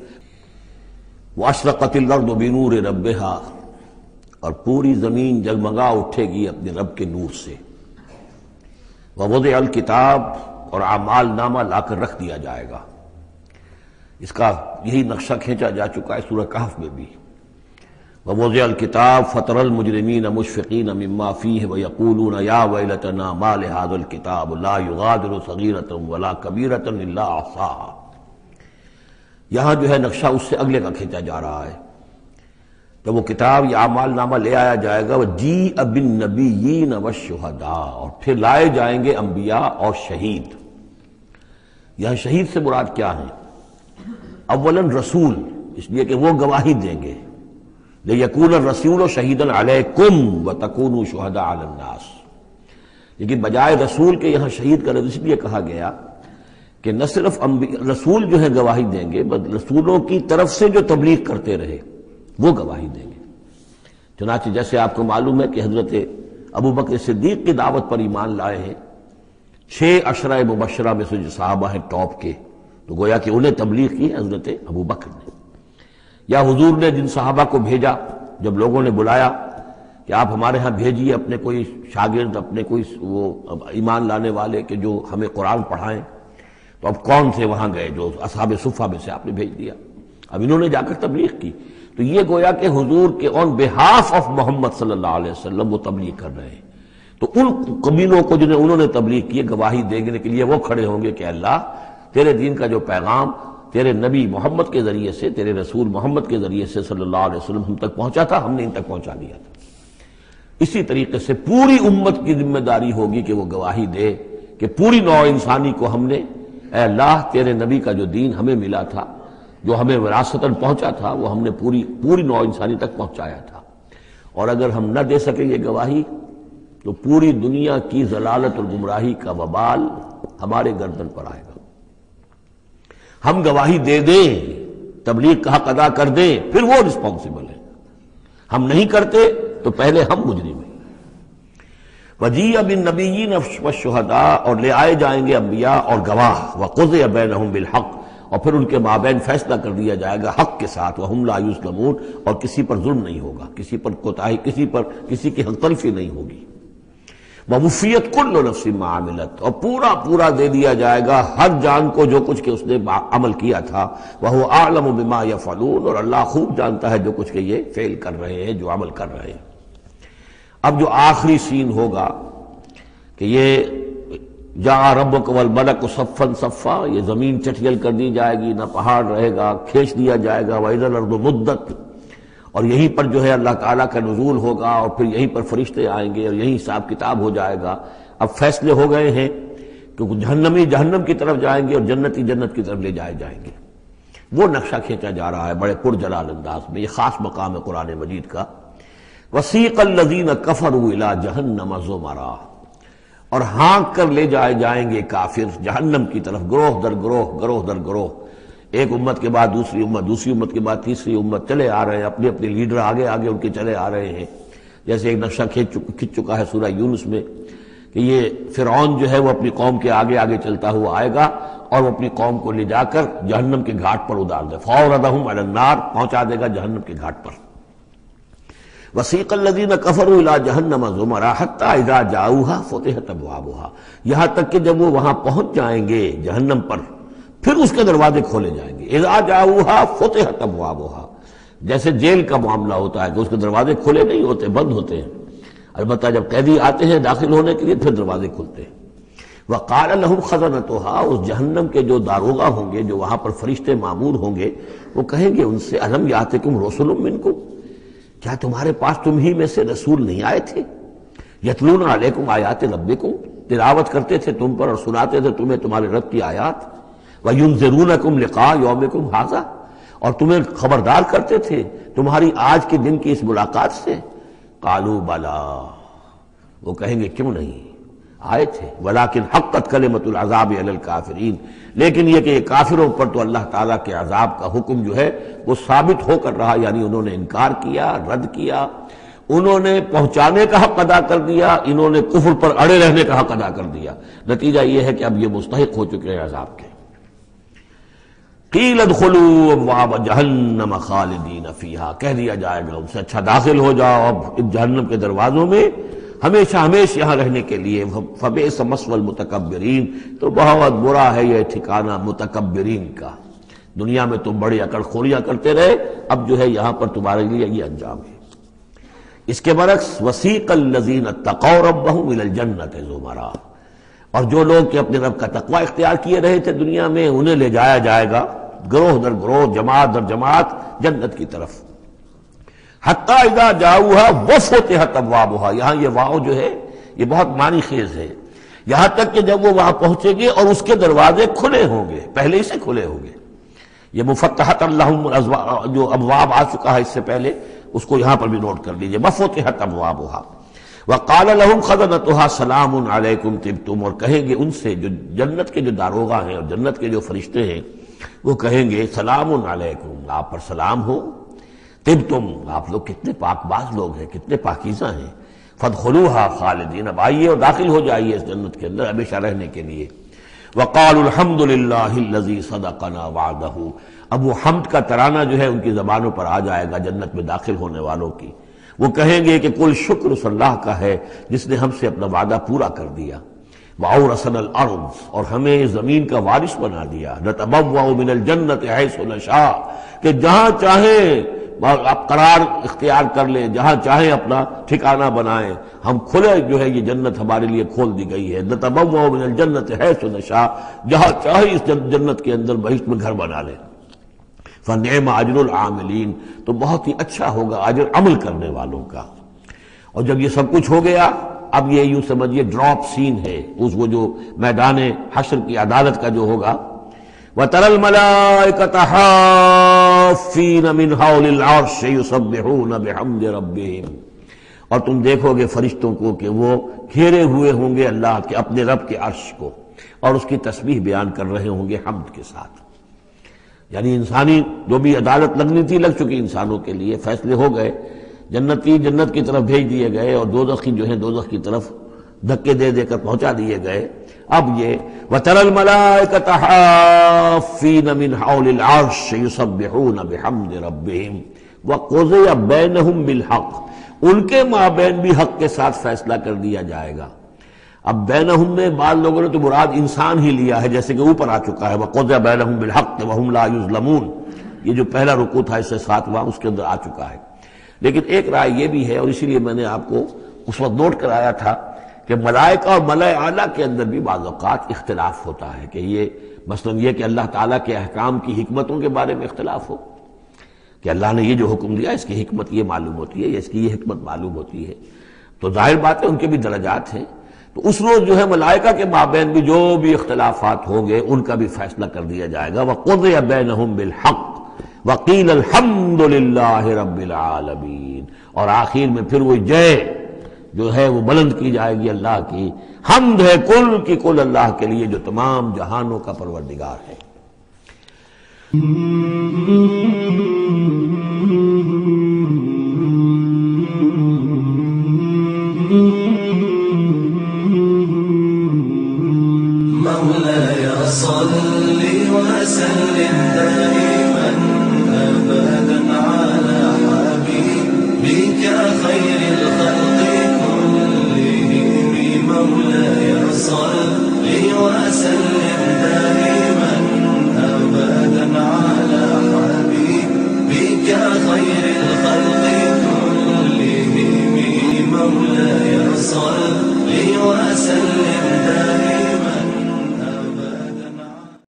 واشرقت الارض بنور ربہا، اور پوری زمین جگمگا اٹھے گی اپنے رب کے نور سے۔ ووضع الکتاب، اور اعمال نامہ لا کر رکھ دیا جائے گا۔ اس کا یہی نقشہ کھینچا جا چکا ہے سورہ کہف میں بھی۔ ووضع الکتاب فترى المجرمین مشفقین مما فیہ ویقولون یا ویلتنا ما لہذا الکتاب لا یغادر صغیرۃ ولا کبیرۃ الا احصاها۔ یہاں جو ہے نقشہ اس سے اگلے کا کھینچا جا رہا ہے۔ جب وہ کتاب یا اعمال نامہ لے آیا جائے گا، وجیء بالنبیین والشہداء، اور پھر لائے جائیں گے انبیاء اور شہید۔ یہاں شہید سے مراد کیا ہے؟ اولاً رسول، اس لیے کہ وہ گواہی دیں گے، لیکون الرسول شہیدا علیکم وتکونوا شہداء علی الناس، لیکن بجائے رسول کے یہاں شہید کا لفظ اس لیے کہا گیا کہ نہ صرف رسول جو ہے گواہی دیں گے، بلکہ رسولوں کی طرف سے جو تبلیغ کرتے رہے وہ گواہی دیں گے۔ چنانچہ جیسے آپ کو معلوم ہے کہ حضرت ابوبکر صدیق کی دعوت پر ایمان لائے ہیں 6 عشرہ مبشرہ میں سے جو صحابہ ہیں ٹاپ کے، تو گویا کہ انہیں تبلیغ کی حضرت ابوبکر نے۔ یا حضور نے جن صحابہ کو بھیجا، جب لوگوں نے بلایا کہ آپ ہمارے ہاں بھیجیے اپنے کوئی شاگرد، اپنے کوئی وہ ایمان لانے والے کہ جو ہمیں قرآن پڑھائیں، تو اب کون سے وہاں گئے؟ جو اصحاب صفہ میں سے آپ نے بھیج دیا۔ اب انہوں نے جا کر تبلیغ کی، تو یہ گویا کہ حضور کے آن بہاف آف محمد صلی اللہ علیہ وسلم وہ تبلیغ کر رہے ہیں۔ تو ان قبیلوں کو جنہیں انہوں نے تبلیغ کی، گواہی دینے کے لیے وہ کھڑے ہوں گے کہ اللہ تیرے دین کا جو پیغام تیرے نبی محمد کے ذریعے سے، تیرے رسول محمد کے ذریعے سے صلی اللہ علیہ وسلم ہم تک پہنچا تھا، ہم نے ان تک پہنچا دیا تھا۔ اسی طریقے سے پوری امت کی ذمہ داری ہوگی کہ وہ گواہی دے کہ پوری نوع انسانی کو ہم نے، اے اللہ تیرے نبی کا جو دین ہمیں ملا تھا، جو ہمیں وراثتاً پہنچا تھا، وہ ہم نے پوری نوع انسانی تک پہنچایا تھا۔ اور اگر ہم نہ دے سکیں یہ گواہی، تو پوری دنیا کی ضلالت اور گمراہی کا وبال ہمارے گردن پر آئے گا۔ ہم گواہی دے دیں، تبلیغ کا حق ادا کر دیں، پھر وہ رسپانسبل ہے۔ ہم نہیں کرتے تو پہلے ہم مجرم ہیں۔ وجیء بالنبیین والشہداء، اور لے آئے جائیں گے انبیاء اور گواہ، وقضی بینہم بالحق، اور پھر ان کے مابین فیصلہ کر دیا جائے گا حق کے ساتھ، وہم لا یظلمون، اور کسی پر ظلم نہیں ہوگا، کسی پر کوتاہی، کسی کی حق تلفی نہیں ہوگی۔ ووفیت کل نفس ما عملت، اور پورا دے دیا جائے گا ہر جان کو جو کچھ کہ اس نے عمل کیا تھا۔ وہو اعلم بما یفعلون، اور اللہ خوب جانتا ہے جو کچھ کہ یہ فعل کر رہے ہیں، جو عمل کر رہے ہیں۔ اب جو آخری سین ہوگا کہ یہ جاء ربک والملک صفا صفا، یہ زمین چٹیل کر دی جائے گی، نہ پہاڑ رہے گا، کھینچ دیا جائے گا۔ وَإِذَا الْأَرْضُ مُدَّتْ، اور یہیں پر جو ہے اللہ تعالیٰ کا نزول ہوگا، اور پھر یہیں پر فرشتے آئیں گے، اور یہیں حساب کتاب ہو جائے گا۔ اب فیصلے ہو گئے ہیں کہ جہنمی جہنم کی طرف جائیں گے، اور جنتی جنت کی طرف لے جائے جائیں گے۔ وہ نقشہ کھینچا جا رہا ہے بڑے پرجلال انداز میں۔ یہ خاص مقام ہے قرآن مجید کا۔ وَسِيقَ الَّذِينَ كَفَرُوا إِلَىٰ جَهَنَّمَ زُمَرًا، اور ہانک کر لے جائے جائیں گے کافر جہنم کی طرف، گروہ در گروہ، ایک امت کے بعد دوسری امت، دوسری امت کے بعد تیسری امت، چلے آ رہے ہیں، اپنے اپنے لیڈر آگے ان کے چلے آ رہے ہیں۔ جیسے ایک نقشہ کھنچ چکا ہے سورہ یونس میں کہ کہ یہ فرعون جو ہے وہ اپنی قوم کے آگے آگے چلتا ہوا آئے گا اور وہ اپنی قوم کو لے جا کر جہنم کے گھاٹ پر اتار دے، فَأَوْرَدَهُمْ عَلَى النَّارِ، پہنچا دے گا جہنم کے گھاٹ پر۔ وَسِيقَ الَّذِينَ كَفَرُوا إِلَىٰ جَهَنَّمَ زُمَرًا حَتَّىٰ إِذَا جَاءُوهَا فُتِحَتْ أَبْوَابُهَا، یہاں تک کہ جب وہ وہاں پہنچ جائیں گے جہنم پر پھر اس کے دروازے کھولے جائیں گے۔ إِذَا جَاءُوهَا فُتِحَتْ أَبْوَابُهَا، جیسے جیل کا معاملہ ہوتا ہے کہ اس کے دروازے کھلے نہیں ہوتے، بند ہوتے ہیں، البتہ جب قیدی آتے ہیں داخل ہونے کے لیے پھر دروازے کھلتے ہیں۔ وَقَالَ لَهُمْ خَزَنَتُهَا، اس جہنم کے جو داروغہ ہوں گے، جو وہاں پر فرشتے مامور ہوں گے، وہ کہیں گے ان سے أَلَمْ يَأْتِكُمْ رُسُلٌ مِّنكُمْ، کیا تمہارے پاس تم ہی میں سے رسول نہیں آئے تھے؟ یتلون علیکم آیات ربکم، تلاوت کرتے تھے تم پر اور سناتے تھے تمہیں تمہارے رب کی آیات، وینذرونکم لقاء یومکم ھذا، اور تمہیں خبردار کرتے تھے تمہاری آج کے دن کی اس ملاقات سے۔ قالوا بلا، وہ کہیں گے کیوں نہیں، آئے تھے، ولیکن حقت کلمۃ العذاب علی الکافرین، لیکن یہ کہ یہ کافروں پر تو اللہ تعالیٰ کے عذاب کا حکم جو ہے وہ ثابت ہو کر رہا، یعنی انہوں نے انکار کیا، رد کیا، انہوں نے پہنچانے کا حق ادا کر دیا، انہوں نے کفر پر اڑے رہنے کا حق ادا کر دیا، نتیجہ یہ ہے کہ اب یہ مستحق ہو چکے ہیں عذاب کے۔ قیل ادخلوا ابواب جہنم خالدین فیہا، کہہ دیا جائے گا ان سے اچھا داخل ہو جاؤ اب جہنم کے دروازوں میں ہمیشہ ہمیشہ یہاں رہنے کے لیے۔ فبئس مثوى المتکبرین، تو بہت برا ہے یہ ٹھکانہ متکبرین کا، دنیا میں تم بڑی اکڑ خوریاں کرتے رہے، اب جو ہے یہاں پر تمہارے لیے یہ انجام ہے۔ اس کے برعکس وسیق الذین اتقوا ربهم الى الجنة زمرا، اور جو لوگ کہ اپنے رب کا تقوی اختیار کیے رہے تھے دنیا میں، انہیں لے جایا جائے گا گروہ در گروہ، جماعت در جماعت جنت کی طرف۔ حتی اذا جاؤها وفتحت ابوابها، یہاں یہ واو جو ہے یہ بہت معنی خیز ہے، یہاں تک کہ جب وہ وہاں پہنچیں گے اور اس کے دروازے کھلے ہوں گے، پہلے ہی سے کھلے ہوں گے۔ یہ مفتحت اللہم جو ابواب آ چکا ہے اس سے پہلے، اس کو یہاں پر بھی نوٹ کر لیجئے، وفتحت ابوابها وقال لهم خزنتها سلام علیکم طبتم، اور کہیں گے ان سے جو جنت کے جو داروغہ ہیں اور جنت کے جو فرشتے ہیں، وہ کہیں گے سلام علیکم، آپ پر سلام ہو، طبتم، آپ لوگ کتنے پاک باز لوگ ہیں، کتنے پاکیزہ ہیں، فادخلوها خالدین، اب آئیے اور داخل ہو جائیے اس جنت کے اندر ہمیشہ رہنے کے لیے۔ وقالوا الحمد للہ الذی صدقنا وعدہ، اب وہ حمد کا ترانہ جو ہے ان کی زبانوں پر آ جائے گا جنت میں داخل ہونے والوں کی، وہ کہیں گے کہ کل شکر اس اللہ کا ہے جس نے ہم سے اپنا وعدہ پورا کر دیا۔ وَأَوْرَثَنَا الْأَرْضَ، اور ہمیں زمین کا وارث بنا دیا، نَتَبَوَّأُ مِنَ الْجَنَّةِ حَيْثُ نَشَاءُ، کہ جہاں چاہیں آپ قرار اختیار کر لیں، جہاں چاہیں اپنا ٹھکانہ بنائیں، ہم کھلے جو ہے یہ جنت ہمارے لیے کھول دی گئی ہے، نَتَبَوَّأُ مِنَ الْجَنَّةِ حَيْثُ نَشَاءُ، جہاں چاہیں اس جنت کے اندر بہشت میں گھر بنا لیں۔ فَنِعْمَ أَجْرُ الْعَامِلِينَ، تو بہت ہی اچھا ہوگا اجر عمل کرنے والوں کا۔ اور جب یہ سب کچھ ہو گیا، اب یہ یوں سمجھیے ڈراپ سین ہے، اس وہ جو میدان حشر کی عدالت کا جو ہوگا، وَتَرَى الْمَلَائِكَةَ حَافِّينَ مِنْ حَوْلِ الْعَرْشِ يُسَبِّحُونَ بِحَمْدِ رَبِّهِمْ، اور تم دیکھو گے فرشتوں کو کہ وہ گھیرے ہوئے ہوں گے اللہ کے اپنے رب کے عرش کو، اور اس کی تسبیح بیان کر رہے ہوں گے حمد کے ساتھ۔ یعنی انسانی جو بھی عدالت لگنی تھی لگ چکی انسانوں کے لیے، فیصلے ہو گئے، جنتی جنت کی طرف بھیج دیے گئے اور دوزخی جو ہیں دوزخ کی طرف دھکے دے دے کر پہنچا دیے گئے۔ اب یہ وَتَرَى الْمَلَائِكَةَ حَافِّينَ مِنْ حَوْلِ الْعَرْشِ يُسَبِّحُونَ بِحَمْدِ رَبِّهِمْ وَقُضِيَ بَيْنَهُمْ بِالْحَقِّ، ان کے مابین بھی حق کے ساتھ فیصلہ کر دیا جائے گا۔ اب بینہم میں بعض لوگوں نے تو مراد انسان ہی لیا ہے، جیسے کہ اوپر آ چکا ہے وَقُضِيَ بَيْنَهُمْ بِالْحَقِّ وَهُمْ لَا يُظْلَمُونَ، یہ جو پہلا رکوع تھا اس سے 7واں اس کے اندر آ چکا ہے۔ لیکن ایک رائے یہ بھی ہے، اور اسی لیے میں نے آپ کو اس وقت نوٹ کرایا تھا کہ ملائکہ اور ملائے اعلیٰ کے اندر بھی بعض اوقات اختلاف ہوتا ہے، کہ یہ مثلا یہ کہ اللہ تعالیٰ کے احکام کی حکمتوں کے بارے میں اختلاف ہو، کہ اللہ نے یہ جو حکم دیا اس کی حکمت یہ معلوم ہوتی ہے، یا اس کی یہ حکمت معلوم ہوتی ہے، تو ظاہر بات ہے ان کے بھی درجات ہیں، تو اس روز جو ہے ملائکہ کے مابین بھی جو بھی اختلافات ہوں گے ان کا بھی فیصلہ کر دیا جائے گا۔ وَقُضِيَ بَيْنَهُمْ بِالْحَقِّ وَقِيلَ الْحَمْدُ لِلَّهِ رَبِّ الْعَالَمِينَ، اور آخر میں پھر وہ جے جو ہے وہ بلند کی جائے گی اللہ کی، حمد ہے کل کی کل اللہ کے لیے جو تمام جہانوں کا پروردگار ہے۔